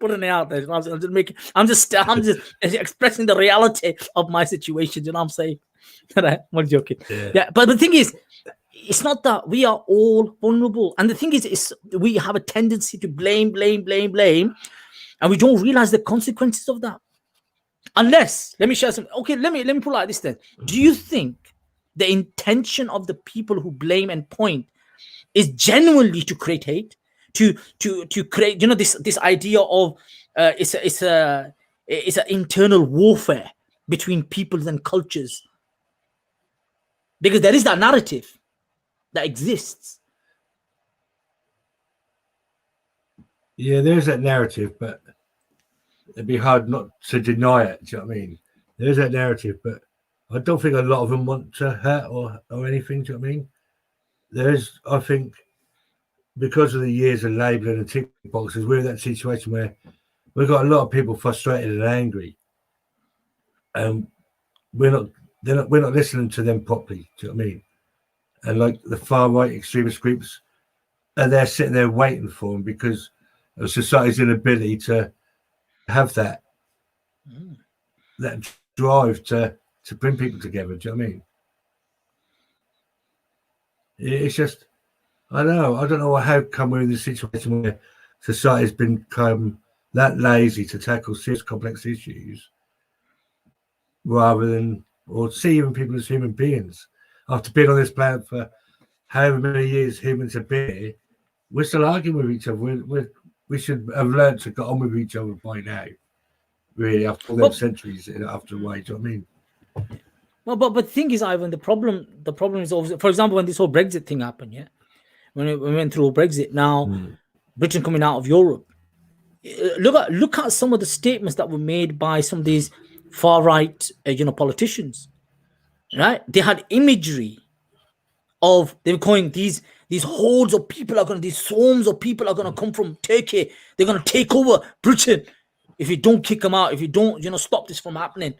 [SPEAKER 1] expressing the reality of my situation. You know what I'm saying? I'm joking. Yeah, but the thing is, it's not that we are all vulnerable. And the thing is we have a tendency to blame, and we don't realize the consequences of that. Unless, let me share some. Okay, let me put it like this then. Do you think the intention of the people who blame and point is genuinely to create hate, to create, this idea of it's an internal warfare between peoples and cultures? Because there is that narrative that exists.
[SPEAKER 2] Yeah, there's that narrative, but it'd be hard not to deny it. Do you know what I mean? There's that narrative, but I don't think a lot of them want to hurt or anything. Do you know what I mean? There's, I think, because of the years of labelling and tick boxes, we're in that situation where we've got a lot of people frustrated and angry, and we're not listening to them properly. Do you know what I mean? And like the far right extremist groups, and they're sitting there waiting for them because of society's inability to have that drive to bring people together. Do you know what I mean? It's just, I don't know how come we're in this situation where society's become that lazy to tackle serious complex issues rather than, or see even people as human beings. After being on this planet for however many years humans have been here, we're still arguing with each other. We should have learned to get on with each other by now, really, after all those centuries after a way. Do you know what I mean?
[SPEAKER 1] Well, but the thing is, Ivan, the problem is also, for example, when this whole Brexit thing happened, yeah, when we went through Brexit, now Britain coming out of Europe, look at some of the statements that were made by some of these far right, politicians, right? They had imagery of, they were calling these hordes of people these swarms of people are going to come from Turkey. They're going to take over Britain if you don't kick them out, if you don't, stop this from happening,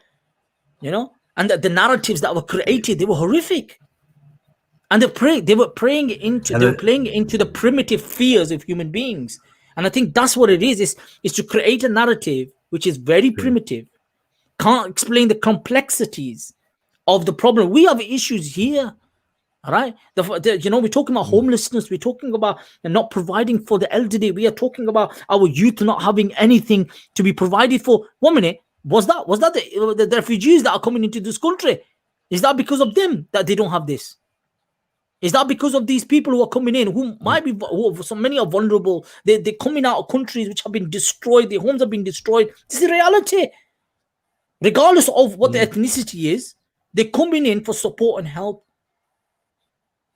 [SPEAKER 1] And the narratives that were created, they were horrific. And they were playing into the primitive fears of human beings. And I think that's what it is to create a narrative which is very primitive, can't explain the complexities of the problem. We have issues here. All right. We're talking about homelessness. We're talking about not providing for the elderly. We are talking about our youth not having anything to be provided for. 1 minute. Was that the refugees that are coming into this country? Is that because of them that they don't have this? Is that because of these people who are coming in, who might be, so many are vulnerable? They're coming out of countries which have been destroyed, their homes have been destroyed. This is reality. Regardless of what the ethnicity is, they're coming in for support and help.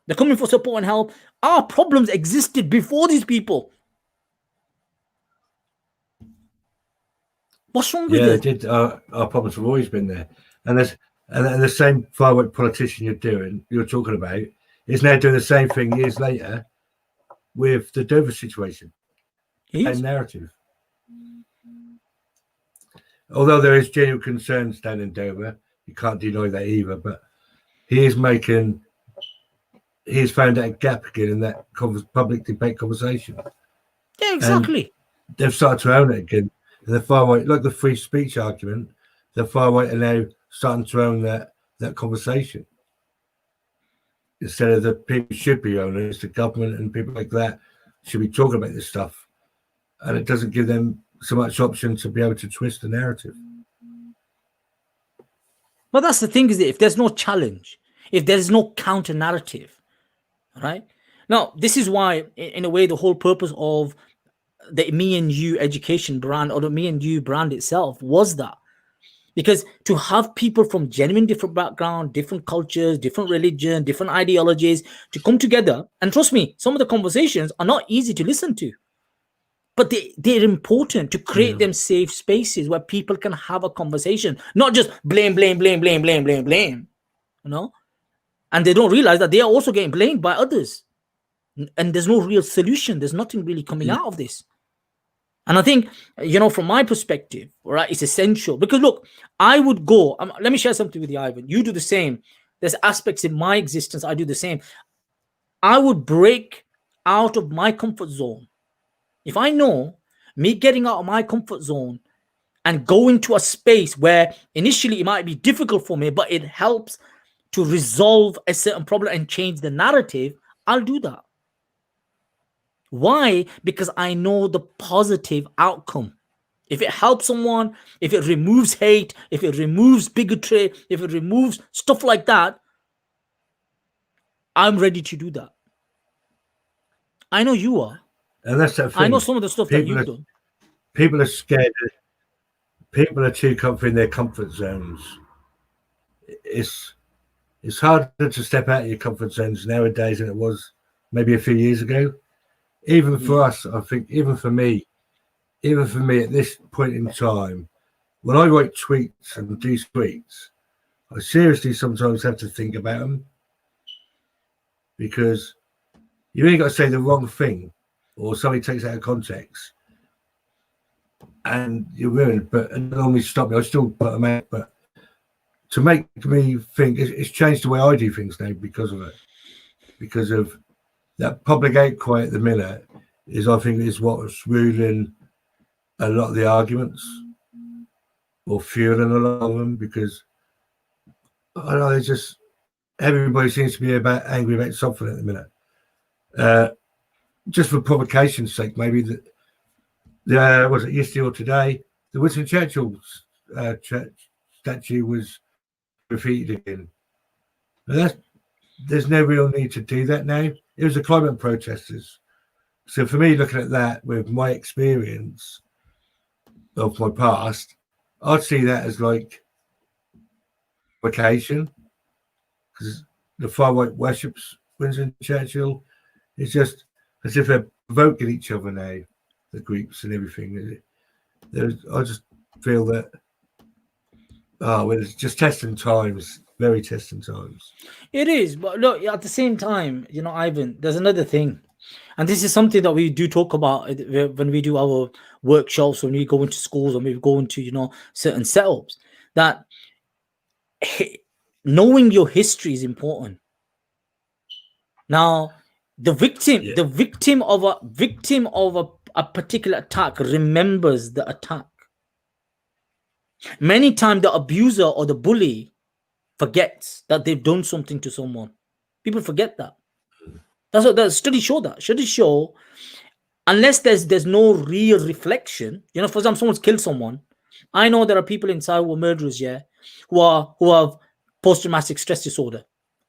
[SPEAKER 1] They're coming for support and help. Our problems existed before these people. What's wrong with it?
[SPEAKER 2] They did. Our problems have always been there, and the same far right politician you're talking about is now doing the same thing years later with the Dover situation. Same narrative. Although there is genuine concerns down in Dover, you can't deny that either. But he's found that gap again in that public debate conversation.
[SPEAKER 1] Yeah, exactly.
[SPEAKER 2] And they've started to own it again. And the far right, like the free speech argument, the far right are now starting to own that conversation. Instead of the people should be owning it, the government and people like that should be talking about this stuff. And it doesn't give them so much option to be able to twist the narrative.
[SPEAKER 1] But that's the thing, is that if there's no challenge, if there's no counter narrative, right? Now, this is why, in a way, the whole purpose of the Me and You education brand, or the Me and You brand itself, was that. Because to have people from genuine different background, different cultures, different religion, different ideologies to come together, and trust me, some of the conversations are not easy to listen to, but they're important to create them safe spaces where people can have a conversation, not just blame, you know? And they don't realize that they are also getting blamed by others. And there's no real solution. There's nothing really coming out of this. And I think, from my perspective, right, it's essential. Because look, I would go, let me share something with you, Ivan. You do the same. There's aspects in my existence, I do the same. I would break out of my comfort zone. If I know me getting out of my comfort zone and going to a space where initially it might be difficult for me, but it helps to resolve a certain problem and change the narrative, I'll do that. Why? Because I know the positive outcome. If it helps someone, if it removes hate, if it removes bigotry, if it removes stuff like that, I'm ready to do that. I know you are.
[SPEAKER 2] And that's that thing.
[SPEAKER 1] I know some of the stuff that you've done.
[SPEAKER 2] People are scared. People are too comfy in their comfort zones. It's harder to step out of your comfort zones nowadays than it was maybe a few years ago. Even for us, I think, even for me at this point in time, when I write tweets and do tweets, I seriously sometimes have to think about them, because you ain't got to say the wrong thing or somebody takes it out of context and you're ruined. But it normally stop me. I still put them out, but to make me think, it's changed the way I do things now because of it. Because of that public outcry at the minute I think is what's ruling a lot of the arguments, or fueling a lot of them, because I don't know, it's just everybody seems to be angry about something at the minute. Just for provocation's sake, maybe was it yesterday or today, the Winston Churchill statue was graffitied again. There's no real need to do that now. It was the climate protesters. So for me, looking at that with my experience of my past, I'd see that as like vacation, because the far right worships Winston Churchill. It's just as if they're provoking each other now, the groups and everything. I just feel that, it's just testing times, very testing times.
[SPEAKER 1] It is, but look, at the same time, Ivan, there's another thing. And this is something that we do talk about when we do our workshops, when we go into schools, when we go into, certain setups, that knowing your history is important. Now, the victim of a particular attack remembers the attack. Many times the abuser or the bully forgets that they've done something to someone. People forget that. That's what the studies show. Studies show, unless there's no real reflection, for example, someone's killed someone. I know there are people inside who are murderers, who have post-traumatic stress disorder,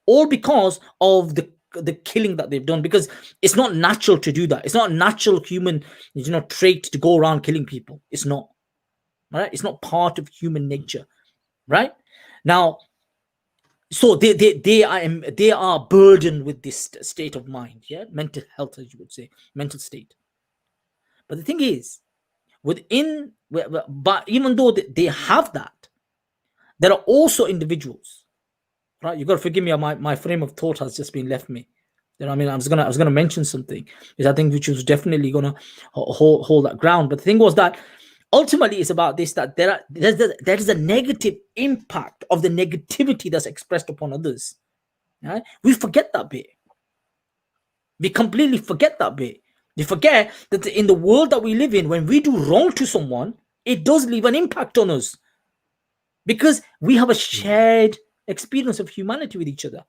[SPEAKER 1] all because of the the killing that they've done, because it's not natural to do that. It's not a natural human, trait to go around killing people. It's not, right? It's not part of human nature, right? Now, so they are burdened with this state of mind, yeah, mental health, as you would say, mental state. But the thing is, but even though they have that, there are also individuals, right? You got to forgive me. My frame of thought has just been left me. I mean, I was gonna mention something, is I think which was definitely gonna hold that ground. But the thing was that ultimately it's about this, that there is a negative impact of the negativity that's expressed upon others. Right? We forget that bit. We completely forget that bit. We forget that in the world that we live in, when we do wrong to someone, it does leave an impact on us, because we have a shared experience of humanity with each other.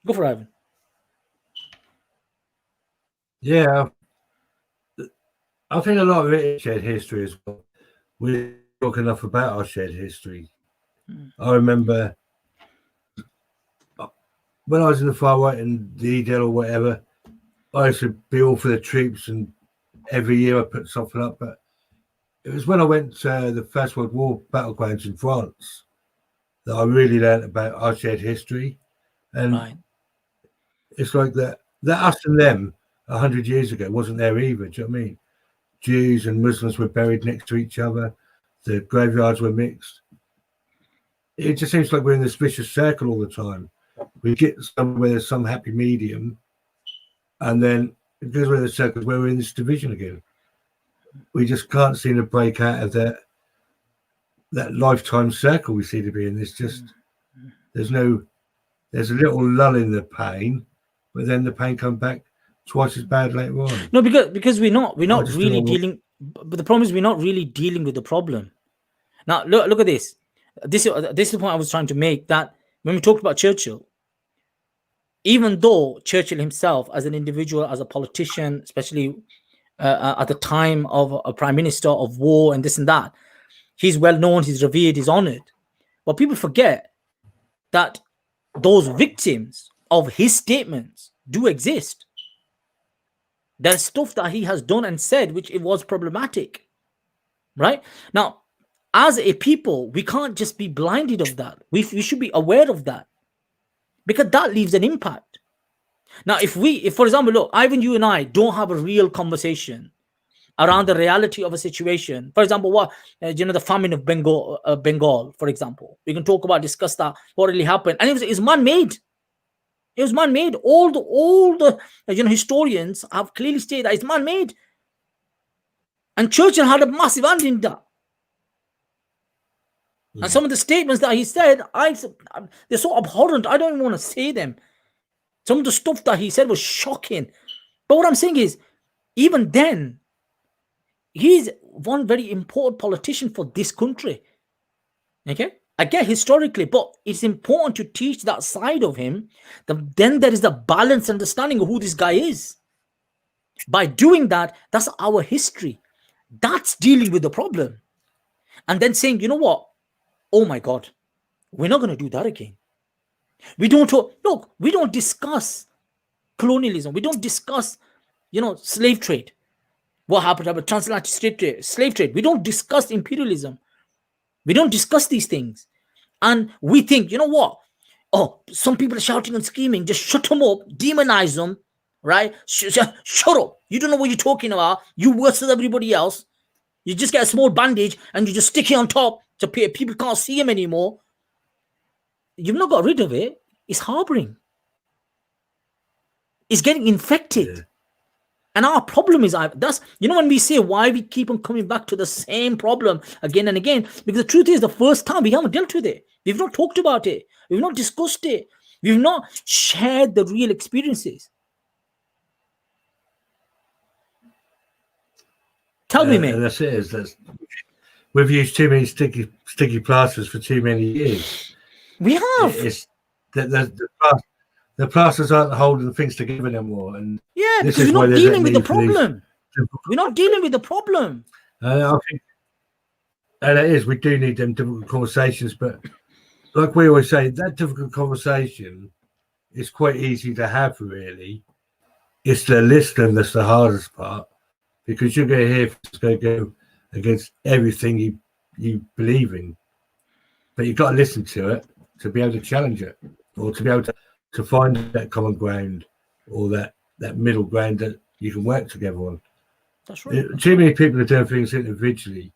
[SPEAKER 1] Go for it, Ivan.
[SPEAKER 2] Yeah, I think a lot of it is shared history as well. We talk enough about our shared history. I remember when I was in the far right and the EDL or whatever, I used to be all for the troops, and every year I put something up. But it was when I went to the First World War battlegrounds in France that I really learned about our shared history. And it's like that us and them 100 years ago wasn't there either. Do you know what I mean? Jews and Muslims were buried next to each other. The graveyards were mixed. It just seems like we're in this vicious circle all the time. We get somewhere there's some happy medium, and then because we're in the circles where we're in this division again. We just can't seem to break out of that lifetime circle we seem to be in. There's a little lull in the pain, but then the pain comes back twice as bad later on.
[SPEAKER 1] No, because we're not really dealing. But the problem is we're not really dealing with the problem. Now look at this. This is the point I was trying to make, that when we talked about Churchill, even though Churchill himself, as an individual, as a politician, especially at the time of a prime minister of war and this and that, he's well known, he's revered, he's honored. But people forget that those victims of his statements do exist. There's stuff that he has done and said which it was problematic, right? Now, as a people, we can't just be blinded of that. We should be aware of that, because that leaves an impact. Now, if for example, look, Ivan, you and I don't have a real conversation around the reality of a situation. For example, the famine of Bengal, for example, we can discuss that, what really happened, and it was man-made. It was man-made. All the historians have clearly stated that it's man-made, and Churchill had a massive hand in that. And some of the statements that he said, they're so abhorrent, I don't even want to say them. Some of the stuff that he said was shocking. But what I'm saying is, even then, he's one very important politician for this country. Okay? I get historically, but it's important to teach that side of him. Then there is a balanced understanding of who this guy is. By doing that, that's our history. That's dealing with the problem. And then saying, you know what? Oh my God, we're not going to do that again. We don't discuss colonialism. We don't discuss, slave trade. What happened about transatlantic slave trade? We don't discuss imperialism. We don't discuss these things. And we think, you know what? Oh, some people are shouting and screaming. Just shut them up, demonize them, right? Shut up. You don't know what you're talking about. You worse than everybody else. You just get a small bandage and you just stick it on top so people can't see him anymore. You've not got rid of it. It's harboring. It's getting infected. Yeah. And our problem is, when we say why we keep on coming back to the same problem again and again, because the truth is, the first time we haven't dealt with it. We've not talked about it. We've not discussed it. We've not shared the real experiences. Tell me, mate.
[SPEAKER 2] And that's it. We've used too many sticky plasters for too many years.
[SPEAKER 1] We have.
[SPEAKER 2] The plasters aren't holding things together anymore. And
[SPEAKER 1] yeah, because we're not dealing with the problem. We're not dealing with the problem.
[SPEAKER 2] I think, and it is, we do need them difficult conversations. But like we always say, that difficult conversation it's quite easy to have, really. It's the listening that's the hardest part, because you're going to hear it's going to go against everything you believe in. But you've got to listen to it to be able to challenge it, or to be able to find that common ground, or that middle ground that you can work together on.
[SPEAKER 1] That's right.
[SPEAKER 2] Too many people are doing things individually,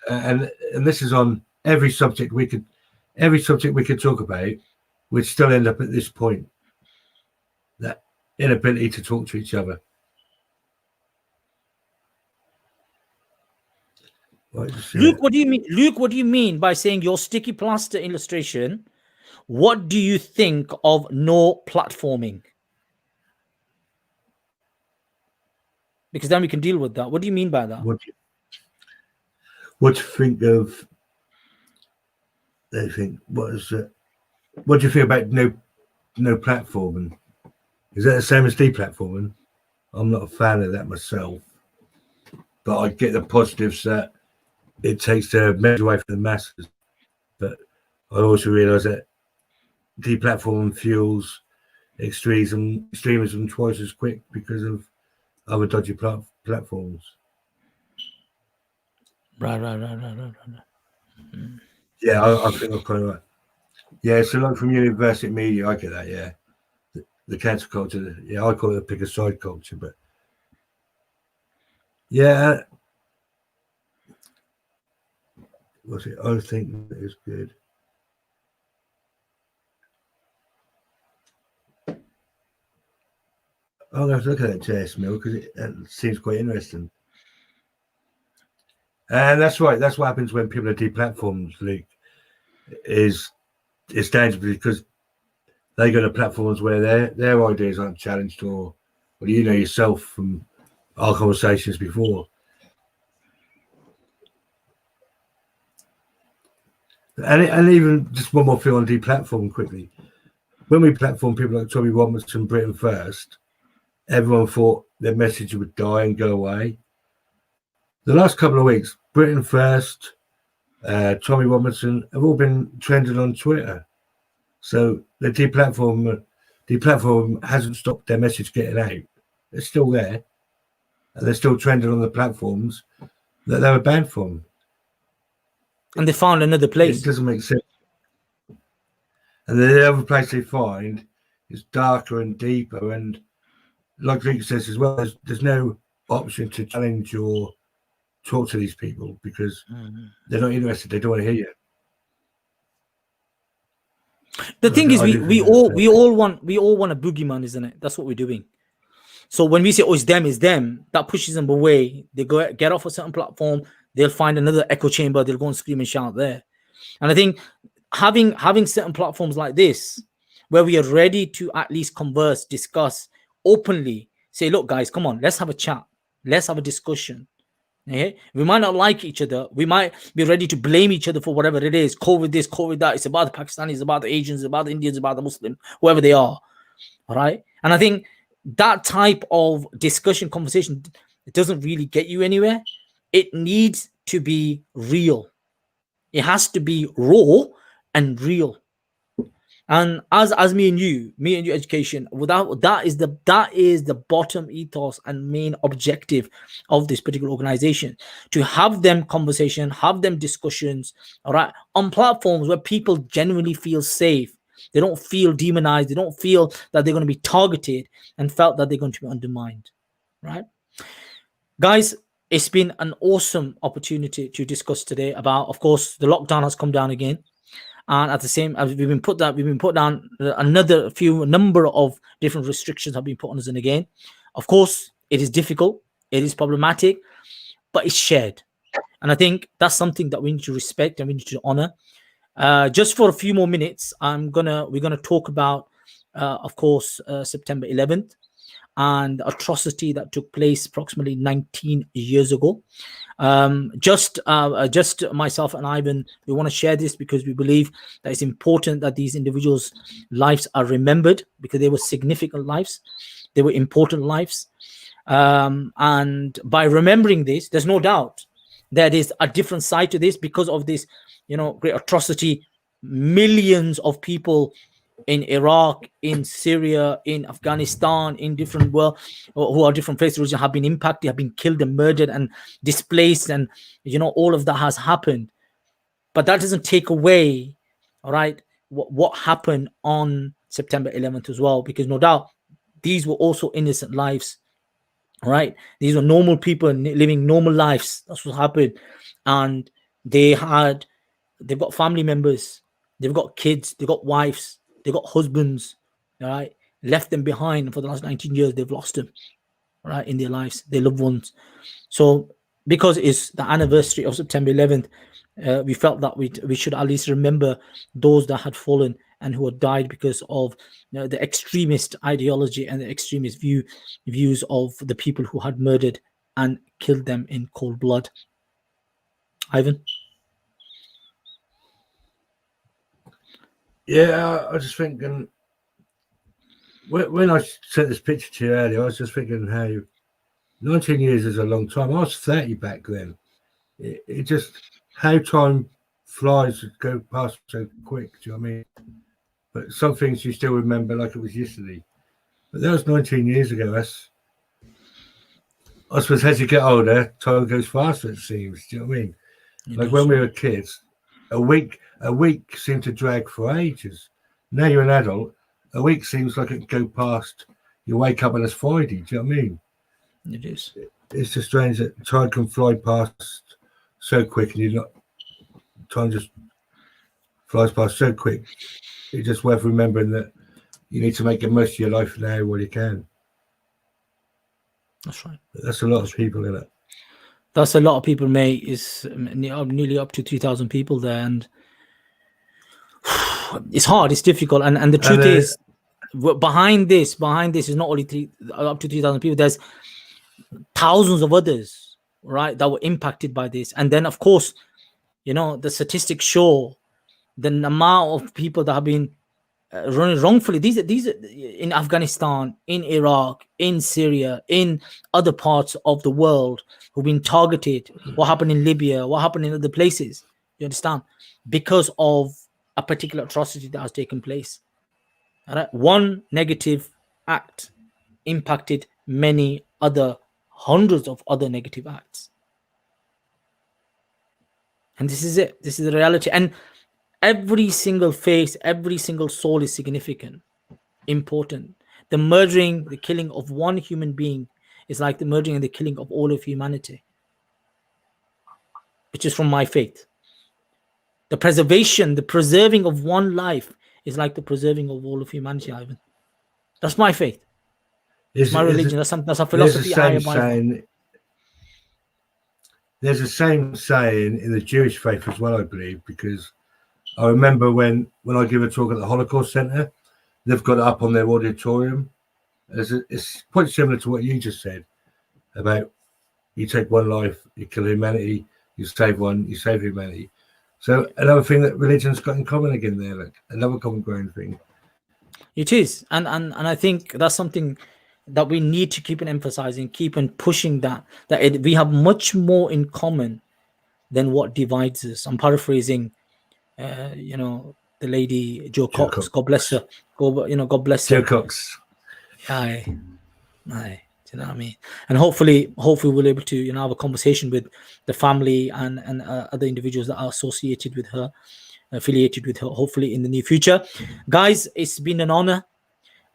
[SPEAKER 2] and this is on every subject we could talk about. We'd still end up at this point, that inability to talk to each other.
[SPEAKER 1] Luke, what do you mean? Luke, what do you mean by saying your sticky plaster illustration? What do you think of no platforming? Because then we can deal with that. What do you mean by that?
[SPEAKER 2] What do you think of? They think, what is it? What do you think about no platforming? Is that the same as deplatforming? I'm not a fan of that myself, but I get the positives that it takes the message away from the masses. But I also realise that deplatforming fuels extremism twice as quick because of other dodgy platforms.
[SPEAKER 1] Right.
[SPEAKER 2] Yeah, I think I'm kind of right. Yeah, so like from university media, I get that. Yeah, the cancel culture. Yeah, I call it a pick a side culture, but yeah, what's it? I think that is good. I'll have to look at that JS Mill because it seems quite interesting. And that's right. That's what happens when people are deplatformed, Luke. It's dangerous because they go to platforms where their ideas aren't challenged, or you know yourself from our conversations before. And even just one more thing on deplatforming quickly. When we platform people like Tommy Robinson, Britain First, everyone thought their message would die and go away. The last couple of weeks, Britain First, Tommy Robinson have all been trending on Twitter. So the deplatform hasn't stopped their message getting out. They're still there, and they're still trending on the platforms that they were banned from.
[SPEAKER 1] And they found another place.
[SPEAKER 2] It doesn't make sense. And the other place they find is darker and deeper. And like Luke says as well, there's no option to challenge or talk to these people because they're not interested. They don't want to hear you.
[SPEAKER 1] The thing is, we all want a boogeyman, isn't it? That's what we're doing. So when we say, "Oh, it's them," that pushes them away. They get off a certain platform. They'll find another echo chamber. They'll go and scream and shout there. And I think having certain platforms like this, where we are ready to at least converse, discuss openly, say, "Look, guys, come on, let's have a chat. Let's have a discussion." Okay? We might not like each other. We might be ready to blame each other for whatever it is. COVID this, COVID that. It's about the Pakistanis, it's about the Asians, it's about the Indians, it's about the Muslim, whoever they are. All right. And I think that type of discussion, conversation, it doesn't really get you anywhere. It needs to be real. It has to be raw and real. And as me and you education, without that is the bottom ethos and main objective of this particular organization, to have them conversation, have them discussions, all right, on platforms where people genuinely feel safe. They don't feel demonized. They don't feel that they're going to be targeted and felt that they're going to be undermined, right? Guys, it's been an awesome opportunity to discuss today about, of course, the lockdown has come down again. And at the same, we've been put down another number of different restrictions have been put on us. And again, of course, it is difficult, it is problematic, but it's shared. And I think that's something that we need to respect and we need to honor. Just for a few more minutes, we're gonna talk about, of course, September 11th and the atrocity that took place approximately 19 years ago. Just myself and Ivan, we want to share this because we believe that it's important that these individuals' lives are remembered, because they were significant lives, they were important lives, and by remembering this, there's no doubt there is a different side to this because of this, great atrocity. Millions of people in Iraq, in Syria, in Afghanistan, in different world, who are different places, have been impacted, have been killed and murdered and displaced, and all of that has happened. But that doesn't take away, all right, what happened on September 11th as well, because no doubt these were also innocent lives, all right? These were normal people living normal lives. That's what happened. And they've got family members, they've got kids, they've got wives, they've got husbands, all right? Left them behind for the last 19 years. They've lost them, right, in their lives, their loved ones. So because it's the anniversary of September 11th, we felt that we should at least remember those that had fallen and who had died because of the extremist ideology and the extremist views of the people who had murdered and killed them in cold blood. Ivan?
[SPEAKER 2] Yeah, I was just thinking, when I sent this picture to you earlier, I was just thinking how 19 years is a long time. I was 30 back then. It just, how time flies, go past so quick, do you know what I mean? But some things you still remember like it was yesterday. But that was 19 years ago. I suppose as you get older, time goes faster, it seems. Do you know what I mean? Like when we were kids, a week seemed to drag for ages. Now you're an adult, a week seems like it can go past. You wake up and it's Friday. Do you know what I mean?
[SPEAKER 1] It is.
[SPEAKER 2] It's just strange that time can fly past so quick, and time just flies past so quick. It's just worth remembering that you need to make the most of your life now while you can.
[SPEAKER 1] That's right.
[SPEAKER 2] That's a lot of people in it.
[SPEAKER 1] That's a lot of people, mate. Is nearly up to 3,000 people there, and it's hard. It's difficult, and the truth is, behind this is not only up to 3,000 people. There's thousands of others, right, that were impacted by this, and then of course, the statistics show the amount of people that have been running wrongfully. These are in Afghanistan, in Iraq, in Syria, in other parts of the world who've been targeted. What happened in Libya? What happened in other places? You understand? Because of a particular atrocity that has taken place. All right? One negative act impacted many other hundreds of other negative acts. And this is it. This is the reality. And every single face, every single soul is significant, important. The murdering, the killing of one human being is like the murdering and the killing of all of humanity, which is from my faith. The preserving of one life is like the preserving of all of humanity, Ivan. That's my faith. It's my religion. That's a philosophy I abide.
[SPEAKER 2] There's the same saying in the Jewish faith as well, I believe, because I remember when I give a talk at the Holocaust Center, they've got it up on their auditorium. It's quite similar to what you just said about you take one life, you kill humanity, you save one, you save humanity. So another thing that religion's got in common again there, like another common ground thing.
[SPEAKER 1] It is, and I think that's something that we need to keep on emphasizing, keep on pushing that we have much more in common than what divides us. I'm paraphrasing, the lady Jo Cox. God bless her. God bless her.
[SPEAKER 2] Jo Cox.
[SPEAKER 1] Aye. Do you know what I mean? And hopefully we'll be able to have a conversation with the family and other individuals that are associated with her, affiliated with her, hopefully in the near future. Guys, it's been an honor.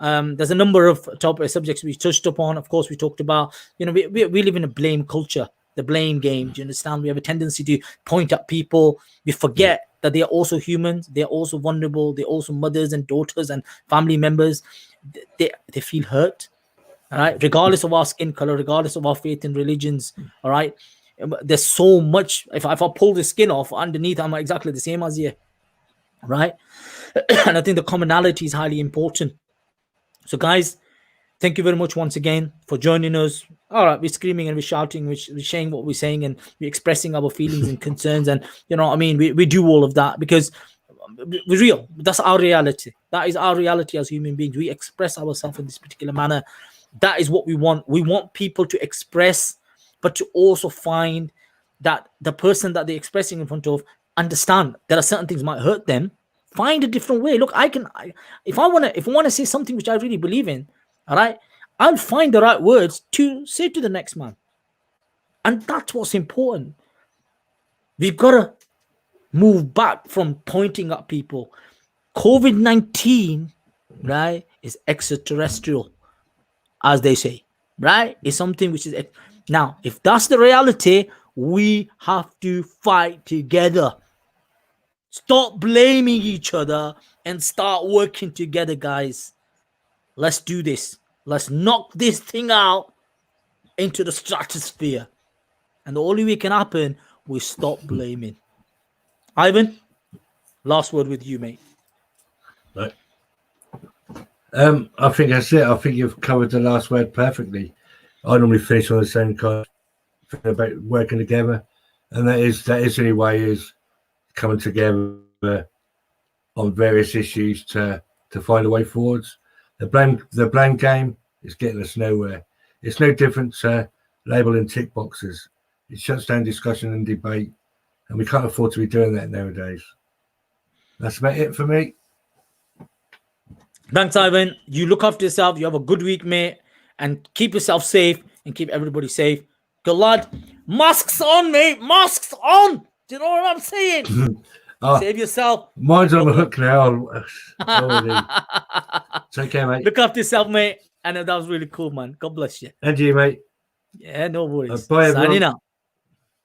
[SPEAKER 1] There's a number of subjects we touched upon. Of course, we talked about, we live in a blame culture, the blame game. Do you understand? We have a tendency to point at people. We forget that they are also humans. They're also vulnerable. They're also mothers and daughters and family members. They feel hurt. All right, regardless of our skin color, regardless of our faith and religions. All right, there's so much. If I pull the skin off underneath, I'm exactly the same as you. Right, and I think the commonality is highly important. So, guys, thank you very much once again for joining us. All right, we're screaming and we're shouting, we're saying what we're saying, and we're expressing our feelings and concerns, and we do all of that because we're real. That's our reality. That is our reality as human beings. We express ourselves in this particular manner. That is what we want. We want people to express, but to also find that the person that they're expressing in front of understand there are certain things might hurt them. find a different way. Look, if I want to say something which I really believe in, all right, I'll find the right words to say to the next man. And that's what's important. We've got to move back from pointing at people. COVID-19, right, is extraterrestrial, as they say, right? It's something which is now, if that's the reality, we have to fight together. Stop blaming each other and start working together, guys. Let's do this. Let's knock this thing out into the stratosphere. And the only way it can happen, we stop blaming. Ivan, last word with you, mate.
[SPEAKER 2] Right. I think that's it. I think you've covered the last word perfectly. I normally finish on the same kind of thing about working together, and that is the only way is coming together on various issues to find a way forwards. The blame game is getting us nowhere. It's no different to labeling tick boxes. It shuts down discussion and debate, and we can't afford to be doing that nowadays. That's about it for me.
[SPEAKER 1] Thanks, Ivan. You look after yourself. You have a good week, mate, and keep yourself safe and keep everybody safe. Good lad. Masks on, mate. Masks on. Do you know what I'm saying? Save yourself.
[SPEAKER 2] Mine's on the hook now. Take care, mate.
[SPEAKER 1] Look after yourself, mate. And that was really cool, man. God bless you.
[SPEAKER 2] And you, mate.
[SPEAKER 1] Yeah, no worries.
[SPEAKER 2] Bye, everyone.
[SPEAKER 1] Signing out.